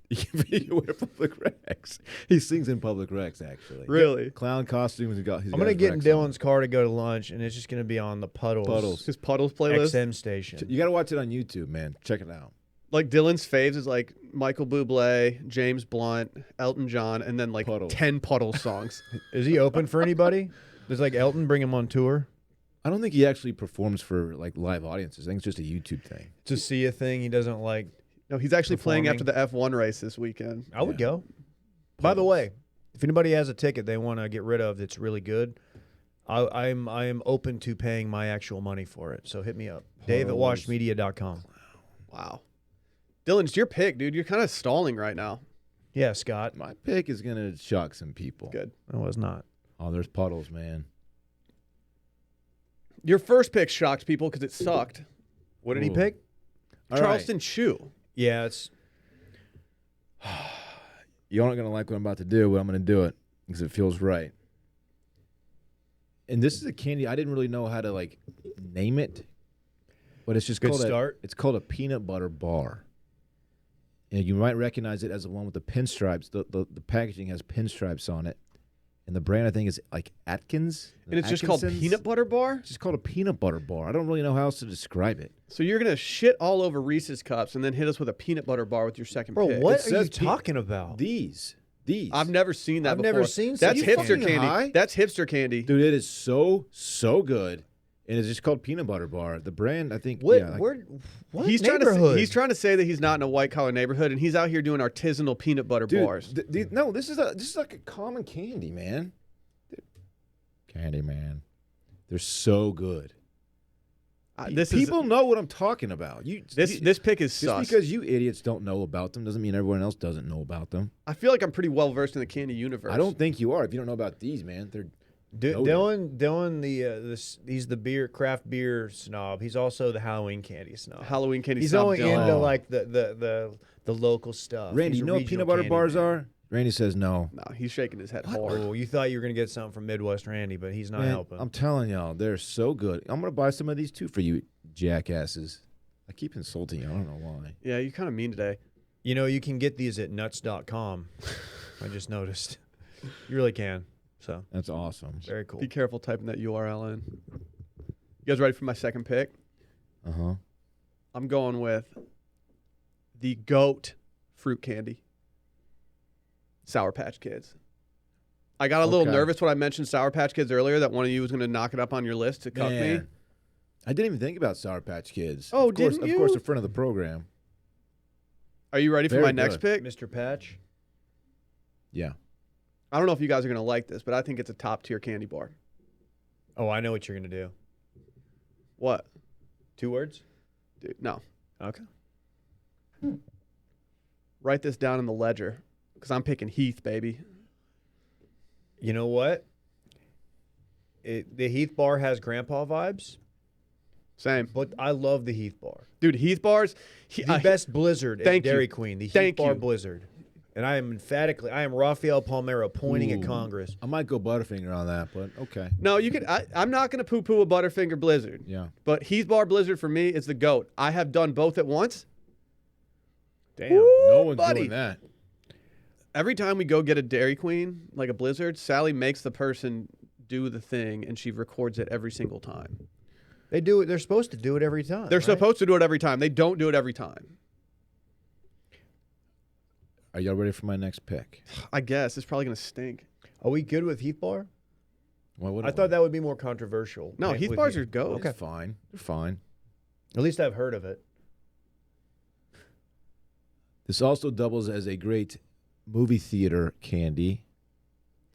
He can wear public Rex. He sings in public Rex, actually. Really? Clown costumes. I'm gonna get in Dylan's car to go to lunch, and it's just gonna be on the Puddles. His Puddles playlist. XM station. You got to watch it on YouTube, man. Check it out. Like Dylan's faves is like Michael Bublé, James Blunt, Elton John, and then like Puddles. 10 Puddles songs. Is he open for anybody? Does Elton bring him on tour? I don't think he actually performs for like live audiences. I think it's just a YouTube thing. To see a thing he doesn't like. No, he's actually playing Performing. after the F1 race this weekend. I would go. By the way, if anybody has a ticket they want to get rid of that's really good, I am open to paying my actual money for it. So hit me up. Dave at washmedia.com. Wow. Dylan, it's your pick, dude. You're kind of stalling right now. Yeah, Scott. My pick is going to shock some people. Good. No, it's not. Oh, there's puddles, man. Your first pick shocked people because it sucked. What did he Ooh. pick? All Charleston Chew. Yeah, it's You aren't going to like what I'm about to do, but I'm going to do it because it feels right. And this is a candy I didn't really know how to like name it, but it's just Good called start. It's called a peanut butter bar. And you might recognize it as the one with the pinstripes. The packaging has pinstripes on it, and the brand I think is like Atkins. And it's just called Atkinson's. peanut butter bar? It's just called a peanut butter bar. I don't really know how else to describe it. So you're going to shit all over Reese's Cups and then hit us with a peanut butter bar with your second Bro, pick. what It are you says talking about? These. I've never seen that I've before. never seen That's such hipster fucking candy. high? That's hipster candy. Dude, it is so good. And it's just called peanut butter bar. The brand, I think. What? Yeah, like- What He's neighborhood? trying to say that he's not in a white collar neighborhood, and he's out here doing artisanal peanut butter Dude, bars. no, this is like a common candy, man. Candy, man. They're so good. People know what I'm talking about. This pick is Just sus. because you idiots don't know about them doesn't mean everyone else doesn't know about them. I feel like I'm pretty well versed in the candy universe. I don't think you are if you don't know about these, man. They're Dylan, he's the craft beer snob. He's also the Halloween candy snob. Halloween candy. He's snob only Dylan. into like the local stuff. Randy, He's you a know what regional peanut butter candy bars man. are? Randy says no. No, he's shaking his head hard. Oh, you thought you were gonna get something from Midwest Randy, but he's not Man, helping. I'm telling y'all, they're so good. I'm gonna buy some of these too for you, jackasses. I keep insulting you. I don't know why. Yeah, you're kind of mean today. You know, you can get these at nuts.com. I just noticed. You really can. So That's awesome. very cool. Be careful typing that URL in. You guys ready for my second pick? Uh-huh. I'm going with the GOAT fruit candy. Sour Patch Kids. I got a little Okay. nervous when I mentioned Sour Patch Kids earlier that one of you was going to knock it up on your list to cuck me. Man, I didn't even think about Sour Patch Kids. Oh, of course, didn't Of course, you? in front of the program. Are you ready for Very my next good. pick? Mr. Patch. Yeah. I don't know if you guys are going to like this, but I think it's a top tier candy bar. Oh, I know what you're gonna do. What? 2 words? Dude, no. Okay. Write this down in the ledger because I'm picking Heath, baby. You know what? The Heath bar has grandpa vibes, Same. but I love the Heath bar. Dude, Heath bars. The best Blizzard at thank you. Dairy Queen. The Heath Thank bar you. Blizzard. And I am Rafael Palmeiro pointing at Ooh. Congress. I might go Butterfinger on that, but okay. No, you could. I'm not going to poo poo a Butterfinger Blizzard. Yeah. But Heath Bar Blizzard for me is the GOAT. I have done both at once. Damn. No one's buddy. doing that. Every time we go get a Dairy Queen, like a Blizzard, Sally makes the person do the thing and she records it every single time. They do it. They're supposed to do it every time. They're right? supposed to do it every time. They don't do it every time. Are y'all ready for my next pick? I guess it's probably going to stink. Are we good with Heath bar? What I thought that would be more controversial. No, With Heath Bars are GOAT. Okay, fine. They're fine. At least I've heard of it. This also doubles as a great movie theater candy.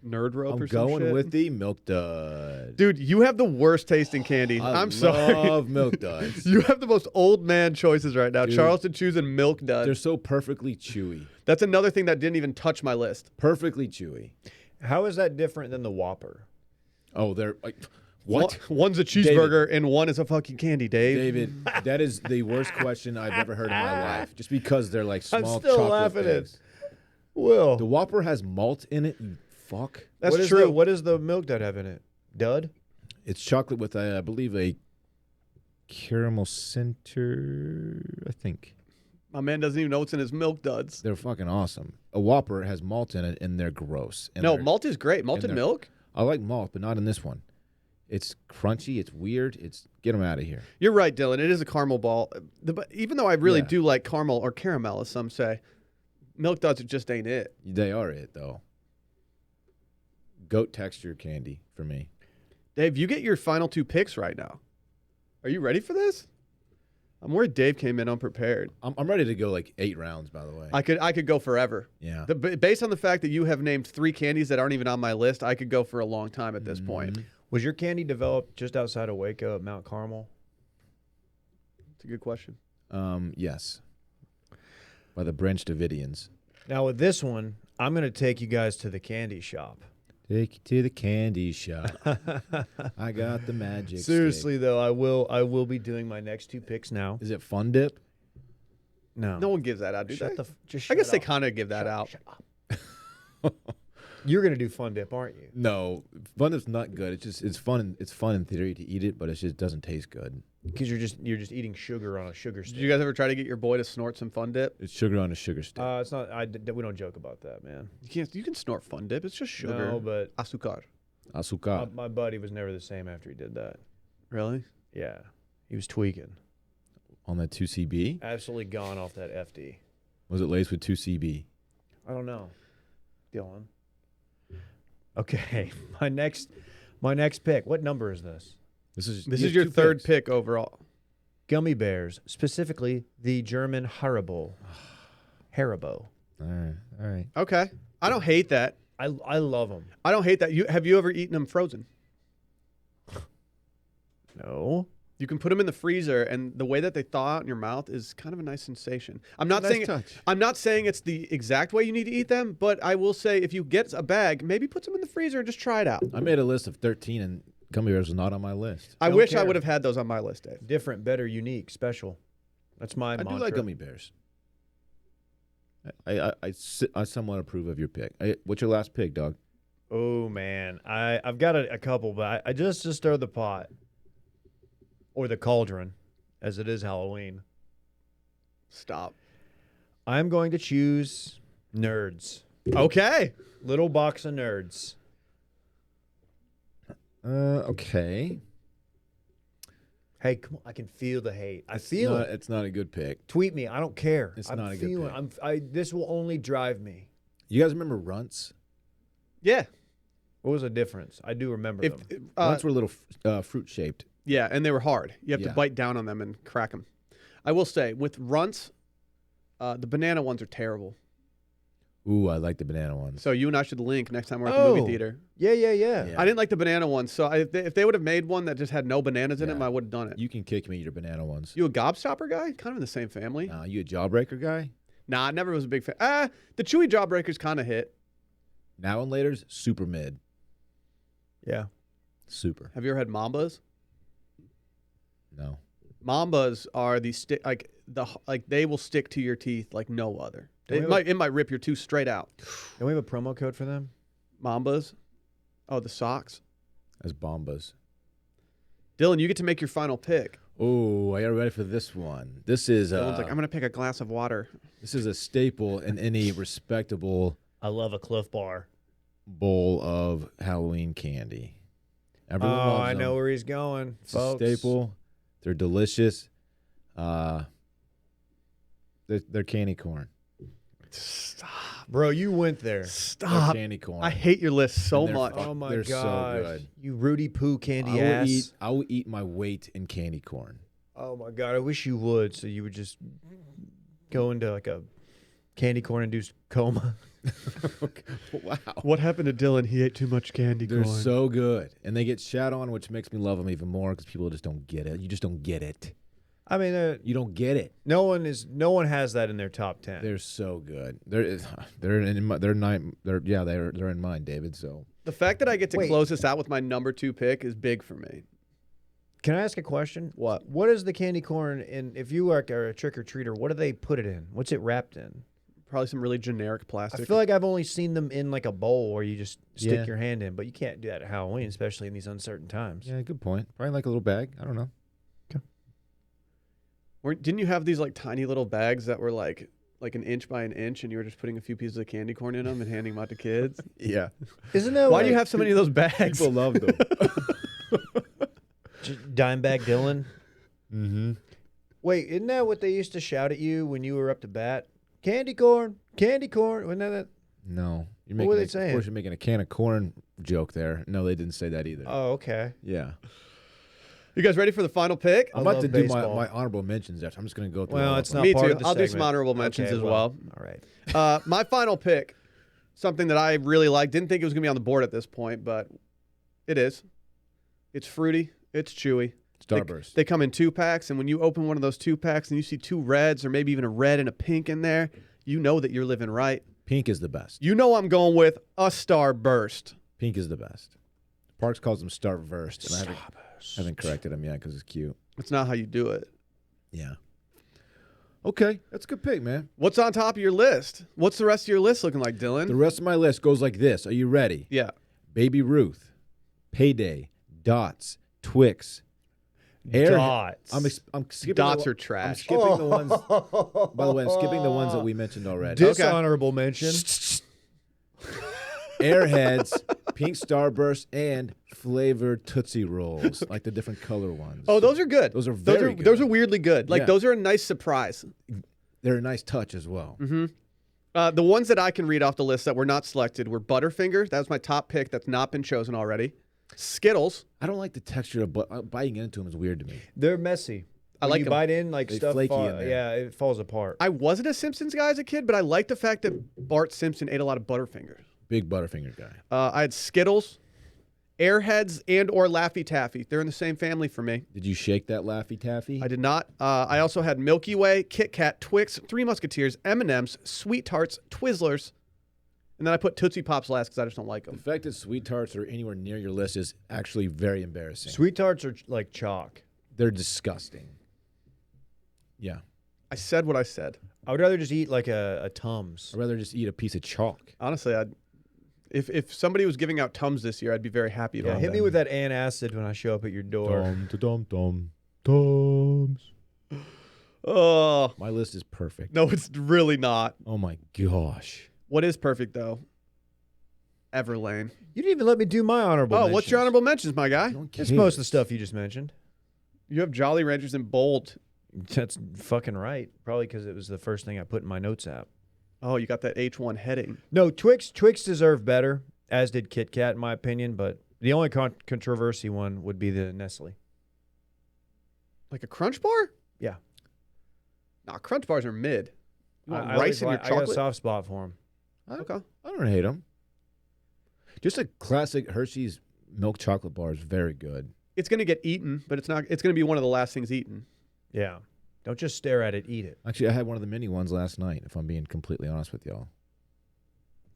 Nerd rope I'm or some going shit. with the Milk Dud. Dude, you have the worst taste in candy. I I'm sorry. love Milk Duds. You have the most old man choices right now. Dude. Charleston Chews and Milk Duds. They're so perfectly chewy. That's another thing that didn't even touch my list. Perfectly chewy. How is that different than the Whopper? Oh, they're like, what? One's a cheeseburger and one is a fucking candy, Dave. David, that is the worst question I've ever heard in my life. Just because they're like I'm small still chocolate laughing at things. Will. The Whopper has malt in it, you fuck. That's What is true. what does the Milk Dud have in it? Dud? It's chocolate with, I believe, a caramel center, I think. My man doesn't even know what's in his Milk Duds. They're fucking awesome. A Whopper has malt in it, and they're gross. And No, they're- malt is great. Malted they're- milk? I like malt, but not in this one. It's crunchy. It's weird. Get them out of here. You're right, Dylan. It is a caramel ball. But even though I really Yeah. do like caramel or caramel, as some say, Milk Duds just ain't it. They are it, though. Goat texture candy for me. Dave, you get your final 2 picks right now. Are you ready for this? I'm worried Dave came in unprepared. I'm ready to go like 8 rounds, by the way. I could go forever. Yeah. Based on the fact that you have named 3 candies that aren't even on my list, I could go for a long time at this point. Was your candy developed just outside of Waco at Mount Carmel? It's a good question. Yes. By the Branch Davidians. Now with this one, I'm going to take you guys to the candy shop. Take you to the candy shop. I got the magic Seriously stick. though, I will be doing my next 2 picks now. Is it Fun Dip? No. No one gives that out, do Shut they? just I guess shut they up. kind of give that out. Shut up. You're going to do Fun Dip, aren't you? No, Fun Dip's not good. It's fun. It's fun in theory to eat it, but it just doesn't taste good. Because you're just eating sugar on a sugar stick. Did you guys ever try to get your boy to snort some Fun Dip? It's sugar on a sugar stick. It's not. We don't joke about that, man. You can snort Fun Dip. It's just sugar. No, but Azúcar. Azúcar. my buddy was never the same after he did that. Really? Yeah, he was tweaking. On that 2CB? Absolutely gone off that FD. Was it laced with 2CB? I don't know, Dylan. Okay, my next pick. What number is this? This is your 2 third picks. pick overall. Gummy bears, specifically the German Haribo. Haribo. All right. Okay. I don't hate that. I love them. I don't hate that. Have you ever eaten them frozen? No. You can put them in the freezer, and the way that they thaw out in your mouth is kind of a nice sensation. I'm not Nice saying touch. I'm not saying it's the exact way you need to eat them, but I will say if you get a bag, maybe put some in the freezer and just try it out. I made a list of 13, and gummy bears was not on my list. I don't wish I care. would have had those on my list, Dave. Different, better, unique, special. That's my I mantra. do like gummy bears. I somewhat approve of your pick. What's your last pick, dog? Oh man, I've got a couple, but I just to stir the pot or the cauldron, as it is Halloween. Stop. I'm going to choose Nerds. Okay. Little box of Nerds. Okay. Hey, come on! I can feel the hate. I It's feel not, it. It's not a good pick. Tweet me. I don't care. It's I'm not a good feeling, pick. This will only drive me. You guys remember Runts? Yeah. What was the difference? I do remember them. Runts were little fruit shaped. Yeah, and they were hard. You have to Yeah. bite down on them and crack them. I will say, with Runts, the banana ones are terrible. Ooh, I like the banana ones. So you and I should link next time we're at the movie theater. Yeah. Yeah. I didn't like the banana ones, so if they would have made one that just had no bananas in it, Yeah. I would have done it. You can kick me your banana ones. You a gobstopper guy? Kind of in the same family. You a jawbreaker guy? Nah, I never was a big fan. The chewy jawbreakers kind of hit. Now and later's super mid. Yeah. Super. Have you ever had Mambas? No. Mambas are the stick like they will stick to your teeth like no other. Don't It might rip your tooth straight out. Don't we have a promo code for them? Mambas. Oh, the socks. As bombas. Dylan, you get to make your final pick. Oh, are you ready for this one? This is Dylan's like, I'm gonna pick a glass of water. this is a staple in any respectable I love a Cliff Bar. bowl of Halloween candy. Everyone Oh, loves I know them. where he's going, It's folks. a staple. They're delicious. They're candy corn. Stop. Bro, you went there. They're Stop. candy corn. I hate your list so And they're much. fuck- Oh my they're so gosh. good. You Rudy Poo candy ass. I will eat my weight in candy corn. Oh my god, I wish you would, so you would just go into like a candy corn induced coma. Wow. What happened to Dylan? He ate too much candy They're corn. so good. And they get shat on, which makes me love them even more because people just don't get it. You just don't get it. I mean, You don't get it. no one has that in their top 10. They're so good. They're in mine, David. So The fact that I get to Wait. close this out with my number 2 pick is big for me. Can I ask a question? What? What is the candy corn in? If you are a trick or treater, what do they put it in? What's it wrapped in? Probably some really generic I plastic. feel like I've only seen them in like a bowl where you just stick Yeah. your hand in, but you can't do that at Halloween, especially in these uncertain times. yeah, good point. Probably like a little bag. I don't know. Didn't you have these like tiny little bags that were like an inch by an inch, and you were just putting a few pieces of candy corn in them and handing them out to kids? Yeah. Isn't that Why do you have so many of those bags? People love them. Dime Bag Dylan? Mm-hmm. Wait, isn't that what they used to shout at you when you were up to bat? Candy corn, candy corn. Wasn't that? No. You're What making were they Of saying? course, you're making a can of corn joke there. No, they didn't say that either. Oh, okay. Yeah. You guys ready for the final pick? I'm about love to do baseball. my honorable mentions after. I'm just going to go through Well, all it's of not them. Me part too. of the I'll do some segment. honorable mentions Okay, as well. All right. My final pick, something that I really like. Didn't think it was going to be on the board at this point, but it is. It's fruity. It's chewy. Starburst. They come in 2-packs, and when you open one of those 2-packs and you see 2 reds or maybe even a red and a pink in there, you know that you're living right. Pink is the best. You know I'm going with a Starburst. Pink is the best. Parks calls them Starburst, and I haven't corrected him yet because it's cute. That's not how you do it. Yeah. Okay, that's a good pick, man. What's on top of your list? What's the rest of your list looking like, Dylan? The rest of my list goes like this. Are you ready? Yeah. Baby Ruth, Payday, Dots, Twix, Air. Dots. I'm skipping Dots the, are trash. I'm skipping the ones. By the way, I'm skipping the ones that we mentioned already. Dishonorable mention. Airheads, Pink Starburst, and flavored Tootsie Rolls, like the different color ones. Oh, those are good. Those are very good. Those are weirdly good. Like, Yeah. those are a nice surprise. They're a nice touch as well. The ones that I can read off the list that were not selected were Butterfinger. That was my top pick that's not been chosen already. Skittles. I don't like the texture of biting into them is weird to me. They're messy. I When like you 'em. bite in, like They stuff. flaky in there. Yeah, it falls apart. I wasn't a Simpsons guy as a kid, but I liked the fact that Bart Simpson ate a lot of Butterfingers. Big Butterfinger guy. I had Skittles, Airheads, and or Laffy Taffy. They're in the same family for me. Did you shake that Laffy Taffy? I did not. I also had Milky Way, Kit Kat, Twix, Three Musketeers, M&M's, Sweet Tarts, Twizzlers, and then I put Tootsie Pops last because I just don't like The them. fact that Sweet Tarts are anywhere near your list is actually very embarrassing. Sweet tarts are like chalk. They're disgusting. Yeah. I said what I said. I would rather just eat like a Tums. I'd rather just eat a piece of chalk. Honestly, if somebody was giving out Tums this year, I'd be very happy Yeah, about hit that. me with that antacid when I show up at your door. Tums. Oh, My list is perfect. no, it's really not. Oh my gosh. What is perfect, though? Everlane. You didn't even let me do my honorable Oh, mentions. what's your honorable mentions, my guy? It's most of the stuff you just mentioned. You have Jolly Ranchers in bold. That's fucking right. Probably because it was the first thing I put in my notes app. Oh, you got that H1 heading. No, Twix deserve better, as did Kit Kat, in my opinion. But the only controversy one would be the Nestle. Like a Crunch Bar? Yeah. Nah, Crunch Bars are mid. You want I rice in your I got a chocolate? soft spot for them. Okay. I don't hate them. Just a classic Hershey's milk chocolate bar is very good. It's going to get eaten, but it's not. It's going to be one of the last things eaten. Yeah. Don't just stare at it, eat it. Actually, I had one of the mini ones last night, if I'm being completely honest with y'all.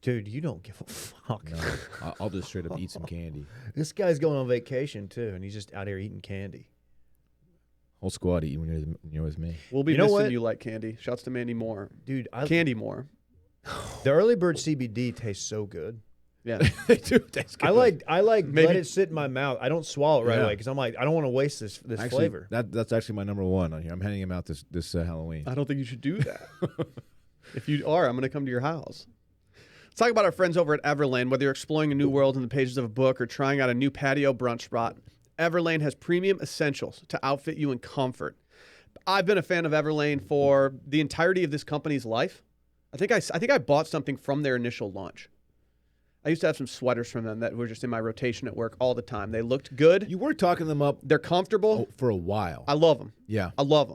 Dude, you don't give a fuck. No, I'll just straight up eat some candy. This guy's going on vacation, too, and he's just out here eating candy. Whole squad eating when you're with me. We'll be You know missing what? you like candy. Shouts to Mandy Moore. Dude, Candy Moore. the early bird CBD tastes so good. Yeah. They do taste good. I like Maybe- let it sit in my mouth. I don't swallow it right Yeah. away because I'm like, I don't want to waste this Actually, flavor. That's actually my number one on here. I'm handing him out this Halloween. I don't think you should do that. If you are, I'm going to come to your house. Let's talk about our friends over at Everlane. Whether you're exploring a new world in the pages of a book or trying out a new patio brunch spot, Everlane has premium essentials to outfit you in comfort. I've been a fan of Everlane for the entirety of this company's life. I think I bought something from their initial launch. I used to have some sweaters from them that were just in my rotation at work all the time. They looked good. You were talking them up They're comfortable. for a while. I love them. Yeah. I love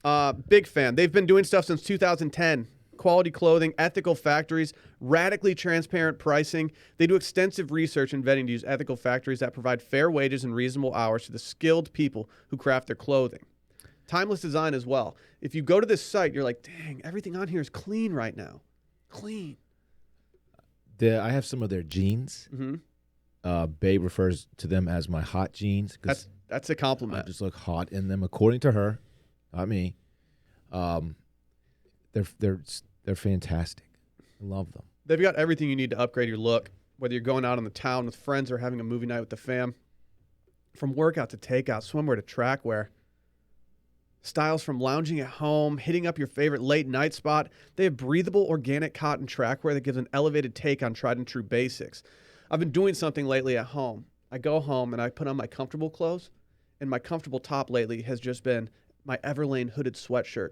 them. Big fan. They've been doing stuff since 2010. Quality clothing, ethical factories, radically transparent pricing. They do extensive research and vetting to use ethical factories that provide fair wages and reasonable hours to the skilled people who craft their clothing. Timeless design as well. If you go to this site, you're like, dang, everything on here is clean right now. Clean. I have some of their jeans. Mm-hmm. Babe refers to them as my hot jeans because That's a I compliment. just look hot in them, according to her, not me. They're fantastic. I love them. They've got everything you need to upgrade your look, whether you're going out on the town with friends or having a movie night with the fam. From workout to takeout, swimwear to track wear. Styles from lounging at home, hitting up your favorite late night spot. They have breathable organic cotton track wear that gives an elevated take on tried and true basics. I've been doing something lately at home. I go home and I put on my comfortable clothes, and my comfortable top lately has just been my Everlane hooded sweatshirt.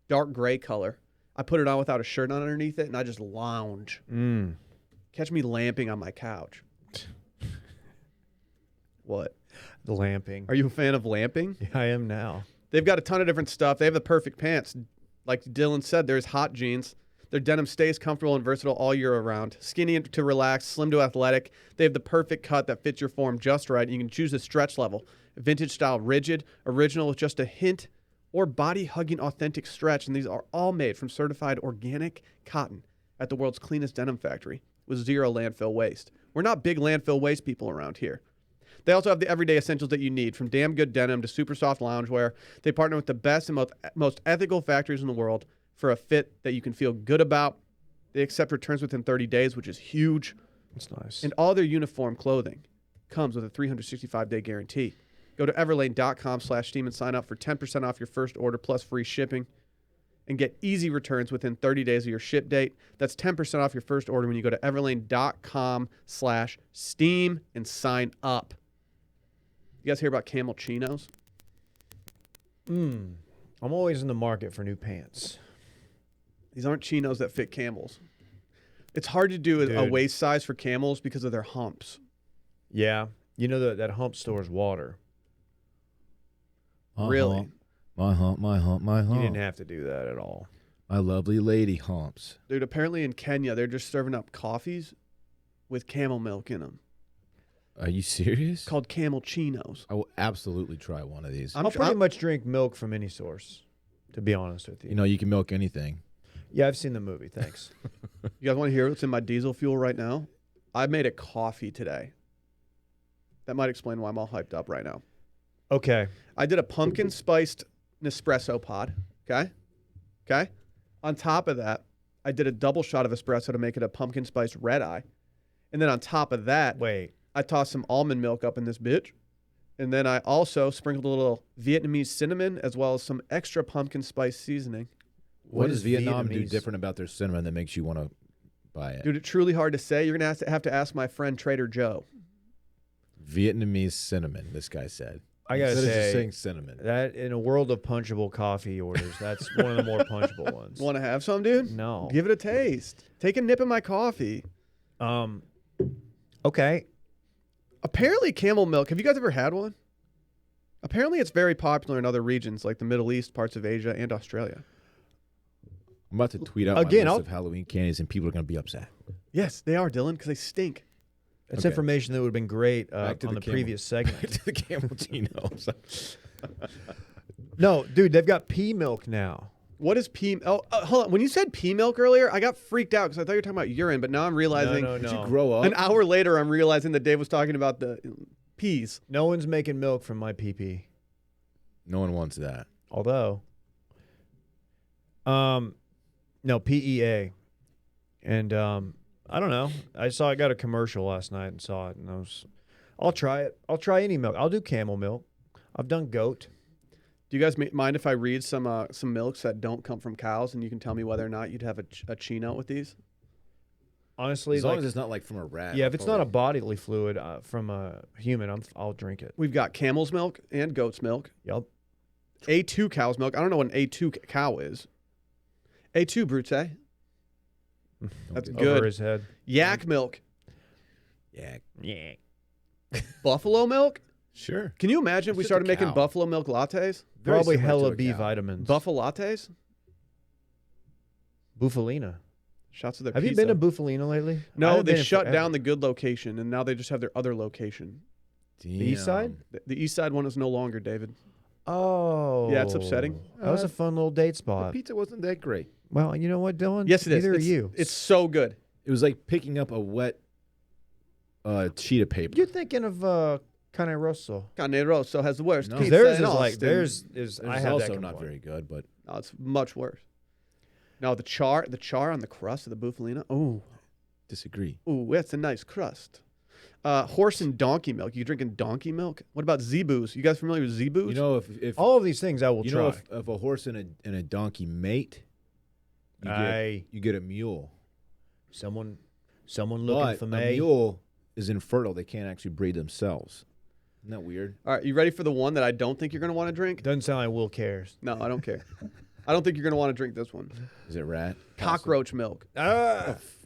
Dark gray color. I put it on without a shirt on underneath it, and I just lounge. Mm. Catch me lamping on my couch. What? The lamping. Are you a fan of lamping? Yeah, I am now. They've got a ton of different stuff. They have the perfect pants. Like Dylan said, there's hot jeans. Their denim stays comfortable and versatile all year around. Skinny to relaxed, slim to athletic. They have the perfect cut that fits your form just right. You can choose the stretch level. Vintage style rigid, original with just a hint, or body-hugging authentic stretch. And these are all made from certified organic cotton at the world's cleanest denim factory with zero landfill waste. We're not big landfill waste people around here. They also have the everyday essentials that you need, from damn good denim to super soft loungewear. They partner with the best and most ethical factories in the world for a fit that you can feel good about. They accept returns within 30 days, which is huge. That's nice. And all their uniform clothing comes with a 365-day guarantee. Go to everlane.com/steam and sign up for 10% off your first order plus free shipping. And get easy returns within 30 days of your ship date. That's 10% off your first order when you go to everlane.com/steam and sign up. You guys hear about Camelccinos? I'm always in the market for new pants. These aren't chinos that fit camels. It's hard to do a waist size for camels because of their humps. Yeah. You know that hump stores water. Really? My hump, my hump, my hump. You didn't have to do that at all. My lovely lady humps. Dude, apparently in Kenya, they're just serving up coffees with camel milk in them. Are you serious? Called Camelccinos. I will absolutely try one of these. I'll pretty much drink milk from any source, to be honest with you. You know, you can milk anything. Yeah, I've seen the movie. Thanks. You guys want to hear what's in my diesel fuel right now? I made a coffee today. That might explain why I'm all hyped up right now. Okay. I did a pumpkin spiced Nespresso pod. Okay. On top of that, I did a double shot of espresso to make it a pumpkin spiced red eye. And then on top of that, Wait. I tossed some almond milk up in this bitch. And then I also sprinkled a little Vietnamese cinnamon as well as some extra pumpkin spice seasoning. What does Vietnam do Vietnamese? different about their cinnamon that makes you want to buy it? Dude, it's truly hard to say. You're going to have to ask my friend Trader Joe. Vietnamese cinnamon, this guy said. I gotta Instead of just say saying cinnamon. that in a world of punchable coffee orders, that's one of the more punchable ones. Want to have some, dude? No. Give it a taste. Take a nip of my coffee. Okay. Apparently, camel milk. Have you guys ever had one? Apparently, it's very popular in other regions like the Middle East, parts of Asia, and Australia. I'm about to tweet out Again, my list I'll- of Halloween candies, and people are going to be upset. Yes, they are, Dylan, because they stink. That's Okay. information that would have been great Back to on the the camel. previous segment. Back to the Camelccinos. No, dude, they've got pea milk now. What is pea? Oh, hold on. When you said pea milk earlier, I got freaked out because I thought you were talking about urine, but now I'm realizing No. Did you grow up? an hour later, I'm realizing that Dave was talking about the peas. No one's making milk from my pee-pee. No one wants that. Although, no, PEA. And I don't know. I got a commercial last night and saw it, and I'll try it. I'll try any milk. I'll do camel milk. I've done goat. Do you guys mind if I read some milks that don't come from cows, and you can tell me whether or not you'd have a chino with these? Honestly, As long as it's not like from a rat. yeah, if it's not a bodily fluid from a human, I'll drink it. We've got camel's milk and goat's milk. Yep. A2 cow's milk. I don't know what an A2 cow is. A2 Brute. That's Over good. his head. Yak milk. Yeah, Yeah. Buffalo milk. sure. Can you imagine if we It's just started a making cow. buffalo milk lattes? Very Probably similar hella to a B cow. vitamins. Buffalo lattes? Bufalina. Shots of the Have you pizza. been to Bufalina lately? I No, haven't they been in shut forever. down the good location, and now they just have their other location. The east side? The east side one is no longer, David. Oh. Yeah, it's upsetting. That was a fun little date The spot. pizza wasn't that great. Well, you know what, Dylan? Yes, it is. Neither are It's- you. It's so good. It was like picking up a wet sheet of paper. You're thinking of Cane Rosso. Cane Rosso has the worst No. pizza Theirs in is like Austin. theirs is. It I was have also that not complaint. very good, but No, it's much worse. No, the char on the crust of the Bufalina. Oh, disagree. that's a nice crust. Horse and donkey milk. You drinking donkey milk? What about Zeeboos? You guys familiar with Zeeboos? You know, if All of these things I will you try. know if a horse and a donkey mate, you get a mule. Someone looking But for a me. mule is infertile; they can't actually breed themselves. Isn't that weird? All right, you ready for the one that I don't think you're going to want to drink? Doesn't sound like Will cares. No, I don't care. I don't think you're going to want to drink this one. Is it rat? Cockroach milk.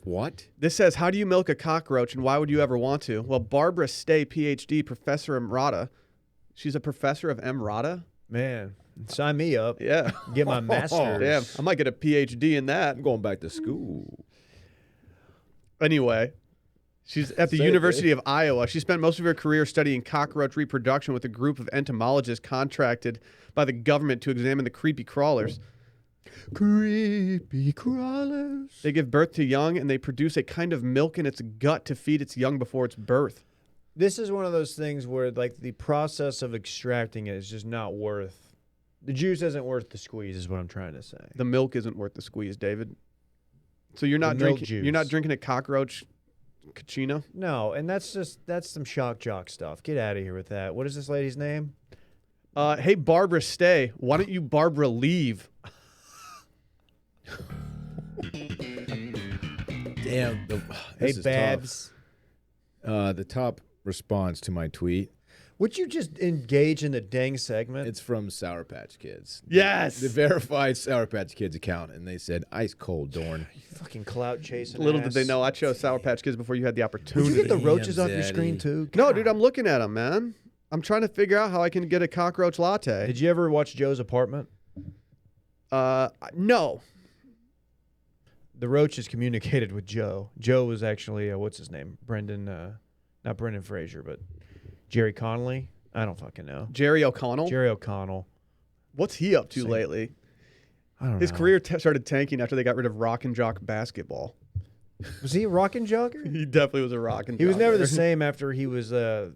What? This says, how do you milk a cockroach and why would you ever want to? Well, Barbara Stay, PhD, Professor Emrata. She's a professor of Emrata? Man, sign me up. Yeah. Get my master's. Damn, I might get a PhD in that. I'm going back to school. Anyway, she's at the University of Iowa. She spent most of her career studying cockroach reproduction with a group of entomologists contracted by the government to examine the creepy crawlers. Creepy crawlers. They give birth to young, and they produce a kind of milk in its gut to feed its young before its birth. This is one of those things where, like, the process of extracting it is just not worth. The juice isn't worth the squeeze, is what I'm trying to say. The milk isn't worth the squeeze, David. So you're not The milk drinking. juice. You're not drinking a cockroach cappuccino. No, and that's some shock jock stuff. Get out of here with that. What is this lady's name? Hey, Barbara, stay. Why don't you, Barbara, leave? Damn. Hey, This is Babs. tough. The top response to my tweet, Would you just engage in the dang segment? it's from Sour Patch Kids. Yes. The verified Sour Patch Kids account, and they said, ice cold, Dorn. Fucking clout chasing. Little ass. did they know I chose Sour Patch Kids before you had the Would opportunity. you get the roaches off your Zaddy. screen too? No, God. dude, I'm looking at them, man. I'm trying to figure out how I can get a cockroach latte. Did you ever watch Joe's Apartment? No. The roaches communicated with Joe. Joe was actually what's his name? Brendan, not Brendan Fraser, but Jerry Connolly. I don't fucking know. Jerry O'Connell. Jerry O'Connell. What's he up to Same. lately? I don't His know. career started tanking after they got rid of rock and jock basketball. Was he a rockin' jogger? He definitely was a rock and He was jocker. never the same after he was the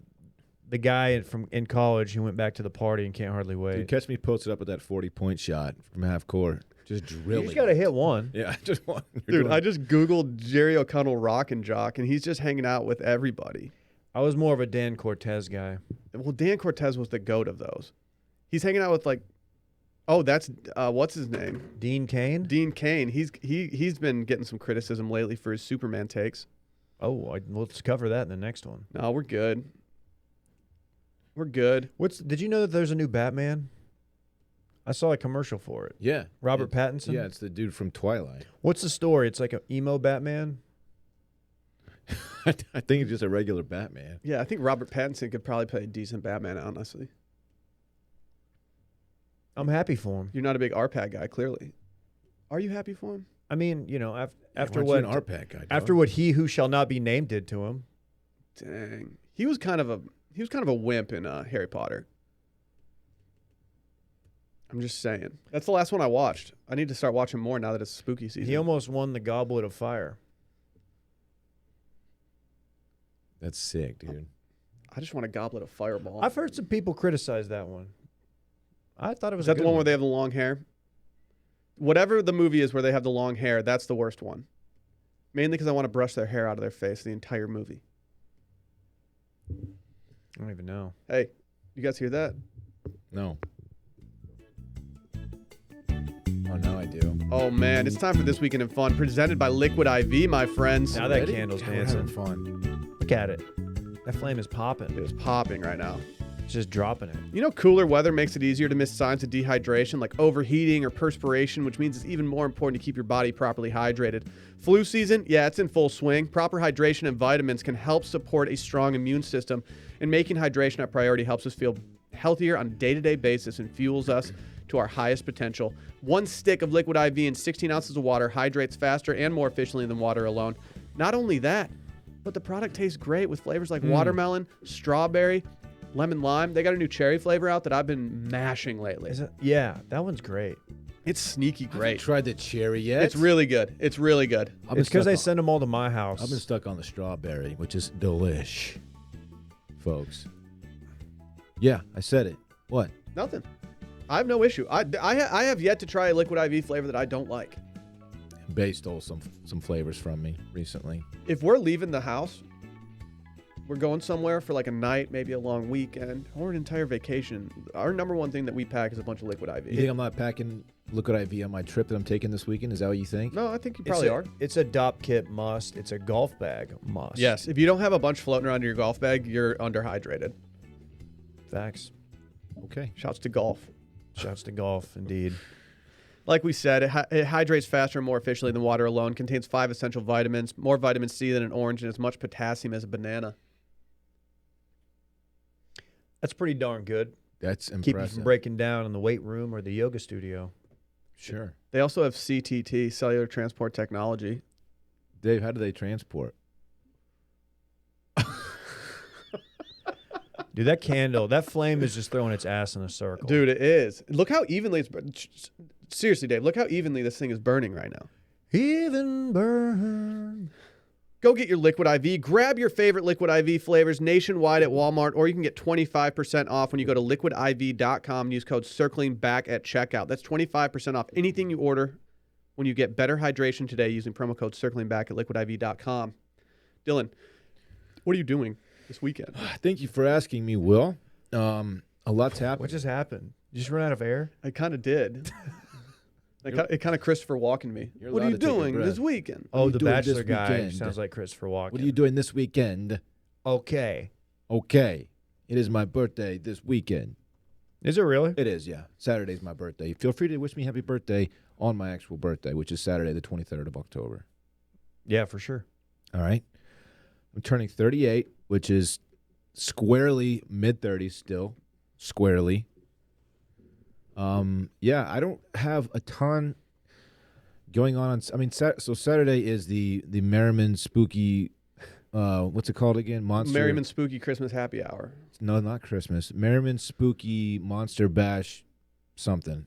guy in college who went back to the party and can't hardly wait. Dude, catch me posted up with that 40-point shot from half court. Just You drilling. just gotta hit one. Yeah, I just want. Dude, I just Googled Jerry O'Connell rock and jock, and he's just hanging out with everybody. I was more of a Dan Cortez guy. Well, Dan Cortez was the goat of those. He's hanging out with that's what's his name? Dean Kane. Dean Cain. He's been getting some criticism lately for his Superman takes. Let's cover that in the next one. No, we're good. We're good. Did you know that there's a new Batman? I saw a commercial for it. Yeah. Robert Pattinson? Yeah, it's the dude from Twilight. What's the story? It's like an emo Batman. I think it's just a regular Batman. Yeah, I think Robert Pattinson could probably play a decent Batman, honestly. I'm happy for him. You're not a big RPAG guy, clearly. Are you happy for him? I mean, after Why what aren't you an RPAC guy, after dog? what he who shall not be named did to him. Dang. He was kind of a wimp in Harry Potter. I'm just saying. That's the last one I watched. I need to start watching more now that it's spooky season. He almost won the Goblet of Fire. That's sick, dude. I just want a goblet of Fireball. I've heard some people criticize that one. I thought it was Is that the one where they have the long hair? Whatever the movie is where they have the long hair, that's the worst one. Mainly because I want to brush their hair out of their face the entire movie. I don't even know. Hey, you guys hear that? No. Oh, now I do. Oh, man. It's time for This Weekend in Fun, presented by Liquid IV, my friends. Now that Ready? candle's God, we're having dancing. fun. Look at it. That flame is popping. It is popping right now. It's just dropping it. You know, cooler weather makes it easier to miss signs of dehydration like overheating or perspiration, which means it's even more important to keep your body properly hydrated. Flu season, yeah, it's in full swing. Proper hydration and vitamins can help support a strong immune system, and making hydration a priority helps us feel healthier on a day-to-day basis and fuels us to our highest potential. One stick of Liquid IV and 16 ounces of water hydrates faster and more efficiently than water alone. Not only that, but the product tastes great with flavors like watermelon, strawberry, lemon lime. They got a new cherry flavor out that I've been mashing lately. Is it? Yeah, that one's great. It's sneaky I haven't great. tried the cherry yet. It's really good. It's really good. I've been It's because stuck they on- send them all to my house. I've been stuck on the strawberry, which is delish, folks. Yeah, I said it. What? Nothing. I have no issue. I have yet to try a Liquid IV flavor that I don't like. Bay stole some flavors from me recently. If we're leaving the house, we're going somewhere for like a night, maybe a long weekend, or an entire vacation. Our number one thing that we pack is a bunch of Liquid IV. You think I'm not packing Liquid IV on my trip that I'm taking this weekend? Is that what you think? No, I think you probably are. It's a DOP kit must. It's a golf bag must. Yes. If you don't have a bunch floating around in your golf bag, you're underhydrated. Facts. Okay. Shouts to golf. Shouts to golf, indeed. Like we said, it hydrates faster and more efficiently than water alone. Contains 5 essential vitamins, more vitamin C than an orange, and as much potassium as a banana. That's pretty darn good. That's impressive. Keep you from breaking down in the weight room or the yoga studio. Sure. They also have CTT, cellular transport technology. Dave, how do they transport? Dude, that candle, that flame is just throwing its ass in a circle. Dude, it is. Look how evenly it's. Seriously, Dave, look how evenly this thing is burning right now. Even burn. Go get your Liquid IV. Grab your favorite Liquid IV flavors nationwide at Walmart, or you can get 25% off when you go to liquidiv.com and use code CIRCLINGBACK at checkout. That's 25% off anything you order when you get better hydration today using promo code CIRCLINGBACK at liquidiv.com. Dylan, what are you doing this weekend? Thank you for asking me, Will. A lot's happened. What just happened? You just run out of air? I kind of did. It kind of Christopher Walken me. You're What are allowed you to take a doing breath. this weekend? What are Oh, you the doing Bachelor this guy weekend? sounds like Christopher Walken. What are you doing this weekend? Okay. Okay. It is my birthday this weekend. Is it really? It is, yeah. Saturday's my birthday. Feel free to wish me happy birthday on my actual birthday, which is Saturday, the 23rd of October. Yeah, for sure. All right. I'm turning 38, which is squarely mid-30s still. Squarely. Yeah, I don't have a ton going on. I mean, so Saturday is the Merriman Spooky, what's it called again? Monster. Merriman Spooky Christmas Happy Hour. No, not Christmas. Merriman Spooky Monster Bash something.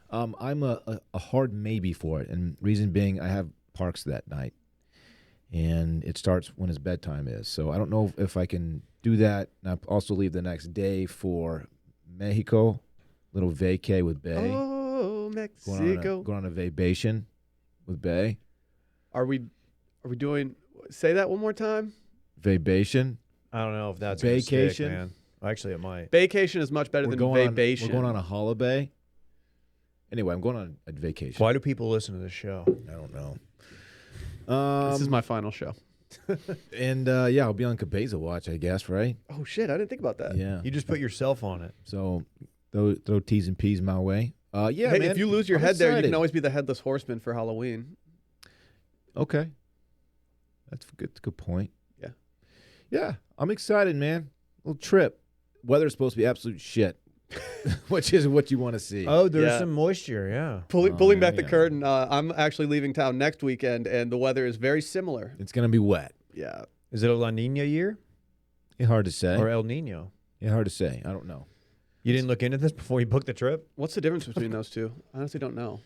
I'm a hard maybe for it, and reason being I have parks that night, and it starts when his bedtime is. So I don't know if I can do that. And I also leave the next day for Mexico, little vacay with Bay. Oh, Mexico. Going on a vacation with Bay. Are we doing? Say that one more time. Vabation. I don't know if that's gonna stick, Vacation? man. Actually, it might. Vacation is much better than vabation. We're going on a holiday. Anyway, I'm going on a vacation. Why do people listen to this show? I don't know. This is my final show. And yeah, I'll be on Cabeza Watch, I guess, right? Oh shit! I didn't think about that. Yeah. You just put yourself on it. So throw T's and P's my way. Yeah, Hey, man. if you lose your I'm head there, you excited. can always be the headless horseman for Halloween. Okay. That's a good point. Yeah. Yeah, I'm excited, man. Little trip. Weather's supposed to be absolute shit, which is what you want to see. Oh, there's Yeah. some moisture, yeah. Pulling back the yeah. curtain, I'm actually leaving town next weekend, and the weather is very similar. It's going to be wet. Yeah. Is it a La Nina year It's hard to say. or El Nino? It's hard to say. I don't know. You didn't look into this before you booked the trip? What's the difference between those two? I honestly don't know.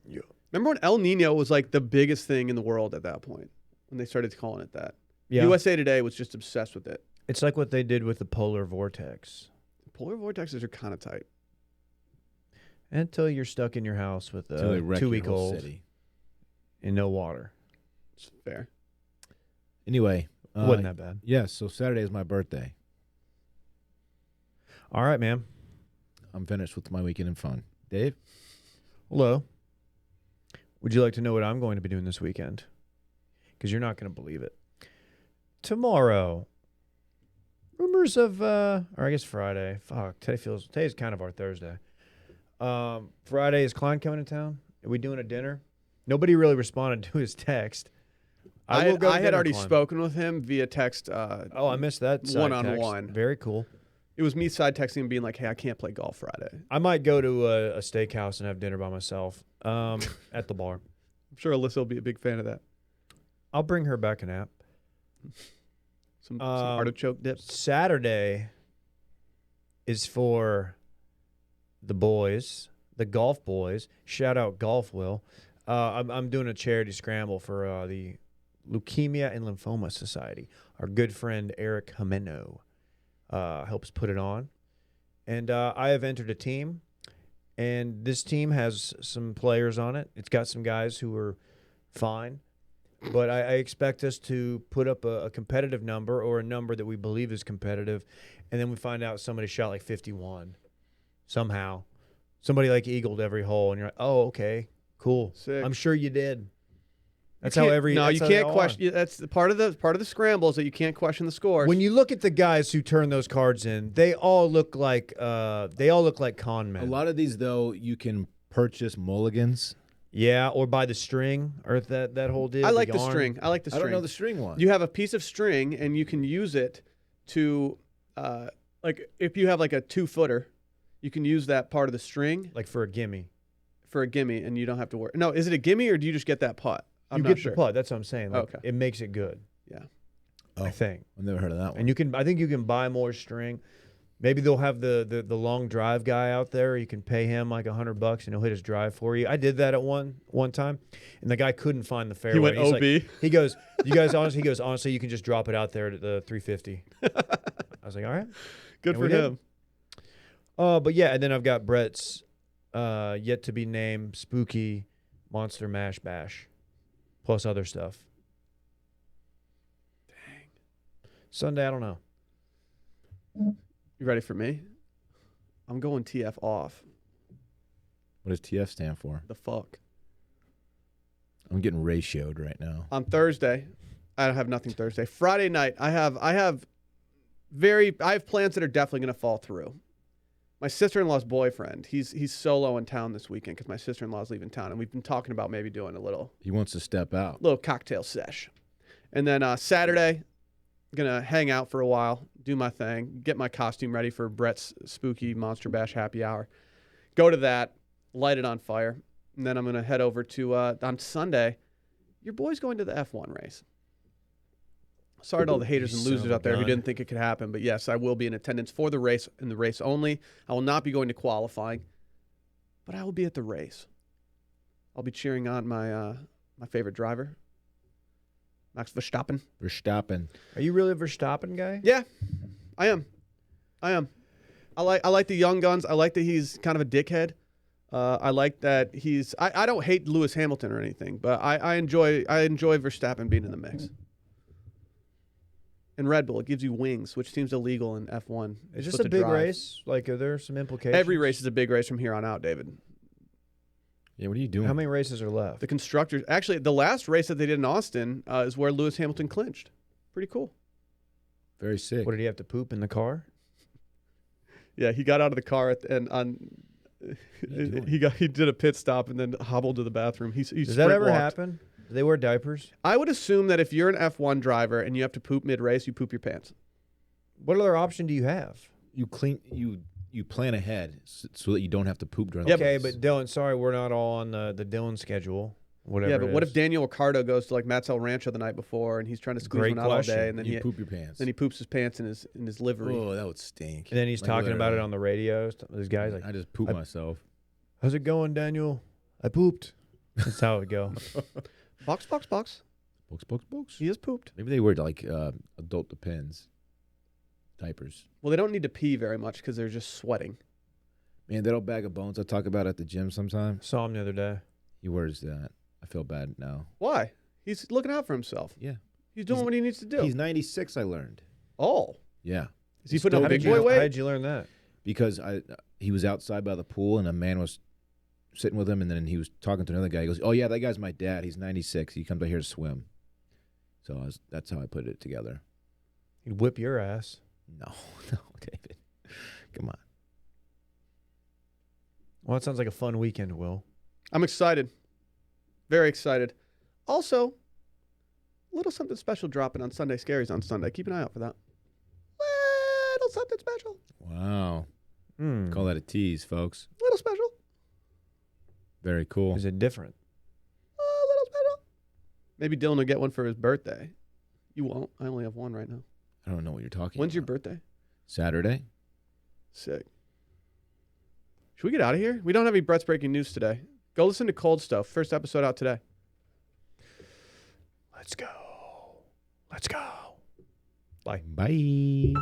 Yeah. Remember when El Nino was like the biggest thing in the world at that point, when they started calling it that? Yeah. USA Today was just obsessed with it. It's like what they did with the polar vortex. Polar vortexes are kind of tight. Until you're stuck in your house with Till they a wreck your 2-week-old whole city. and no water. It's fair. Anyway. Wasn't that bad. Yeah, so Saturday is my birthday. All right, man. I'm finished with my weekend and fun. Dave? Hello. Would you like to know what I'm going to be doing this weekend? Because you're not going to believe it. Tomorrow, rumors of, or I guess Friday. Fuck, today's kind of our Thursday. Friday, is Klein coming to town? Are we doing a dinner? Nobody really responded to his text. I will go to had dinner, already Klein. spoken with him via text. Oh, I missed that side one-on-one. text. Very cool. It was me side texting and being like, hey, I can't play golf Friday. I might go to a steakhouse and have dinner by myself at the bar. I'm sure Alyssa will be a big fan of that. I'll bring her back an app. Some artichoke dip. Saturday is for the boys, the golf boys. Shout out Golf Will. I'm doing a charity scramble for the Leukemia and Lymphoma Society. Our good friend Eric Jimeno helps put it on. And I have entered a team, and this team has some players on it. It's got some guys who are fine. But I expect us to put up a competitive number or a number that we believe is competitive, and then we find out somebody shot like 51 somehow. Somebody like eagled every hole, and you're like, oh, okay, cool. Sick. I'm sure you did. That's You how can't- every No, that's you how they can't all question. are. That's the part of the scramble is that you can't question the scores. When you look at the guys who turn those cards in, they all look like con men. A lot of these, though, you can purchase mulligans. Yeah, or by the string or that whole deal. I like the yarn. string. I like the I string. don't know the string one. You have a piece of string, and you can use it to, like, if you have like a 2-footer, you can use that part of the string Like for a gimme. for a gimme, and you don't have to worry. No, is it a gimme or do you just get that putt? I'm You not get sure. the putt. That's what I'm saying. Like, Okay. It makes it good. Yeah. I think. I've never heard of that one. And you can. I think you can buy more string. Maybe they'll have the long drive guy out there. You can pay him like $100 and he'll hit his drive for you. I did that at one time, and the guy couldn't find the fairway. He went He's OB. like- he goes, "You guys honestly?" He goes, "Honestly, you can just drop it out there at the 350." I was like, "All right, Good And for we did. him. But yeah." And then I've got Brett's yet to be named Spooky Monster Mash Bash, plus other stuff. Dang. Sunday, I don't know. You ready for me? I'm going TF off. What does TF stand for? The fuck. I'm getting ratioed right now. On Thursday, I have nothing Thursday. Friday night, I have plans that are definitely going to fall through. My sister-in-law's boyfriend, he's solo in town this weekend because my sister-in-law's leaving town, and we've been talking about maybe doing a little He wants to step out. cocktail sesh. And then Saturday, gonna hang out for a while, do my thing, get my costume ready for Brett's Spooky Monster Bash happy hour. Go to that, light it on fire, and then I'm gonna head over to on Sunday. Your boy's going to the F1 race. Sorry to all the haters and son losers of a out there who gun. didn't think it could happen, but yes, I will be in attendance for the race and the race only. I will not be going to qualifying, but I will be at the race. I'll be cheering on my favorite driver, Max Verstappen. Verstappen. Are you really a Verstappen guy? Yeah, I am. I like the young guns. I like that he's kind of a dickhead. I like that he's. I don't hate Lewis Hamilton or anything, but I enjoy Verstappen being in the mix. And Red Bull, it gives you wings, which seems illegal in F1. You're Is this supposed a to big drive. race? Like, are there some implications? Every race is a big race from here on out, David. Yeah, what are you doing? How many races are left? The constructors, actually, the last race that they did in Austin is where Lewis Hamilton clinched. Pretty cool. Very sick. What, did he have to poop in the car? Yeah, he got out of the car he did a pit stop and then hobbled to the bathroom. He Does that sprint ever walked. happen? Do they wear diapers? I would assume that if you're an F1 driver and you have to poop mid-race, you poop your pants. What other option do you have? You plan ahead so that you don't have to poop during Yeah, the Okay, race. but Dylan, sorry, we're not all on the Dylan schedule. Whatever. Yeah, but it what is. if Daniel Ricciardo goes to like Matt's El Rancho the night before and he's trying to squeeze Great one out all question. day and then you he poop your pants. poops his pants in his livery. Oh, that would stink. And then he's Like, talking about it literally. on the radio. These guys like, I just poop myself. "How's it going, Daniel? I pooped." That's how it would go. Box. Books. He has pooped. Maybe they wear like adult Depends diapers. Well, they don't need to pee very much because they're just sweating. Man, that old bag of bones I talk about at the gym sometimes. Saw him the other day. He wears that. I feel bad now. Why? He's looking out for himself. Yeah. He's doing what he needs to do. He's 96, I learned. Oh. Yeah. Is he putting on How big did boy you, weight? how did you learn that? Because he was outside by the pool and a man was sitting with him and then he was talking to another guy. He goes, "Oh yeah, that guy's my dad. He's 96. He comes out here to swim." So that's how I put it together. He'd whip your ass. No, David. Come on. Well, it sounds like a fun weekend, Will. I'm excited. Very excited. Also, a little something special dropping on Sunday Scaries on Sunday. Keep an eye out for that. Little something special. Wow. Hmm. Call that a tease, folks. Little special. Very cool. Is it different? Little special. Maybe Dylan will get one for his birthday. You won't. I only have one right now. I don't know what you're talking When's your about. birthday? Saturday? Sick. Should we get out of here? We don't have any Brett's Breaking News today. Go listen to Cold Stuff. First episode out today. Let's go. Let's go. Bye. Bye.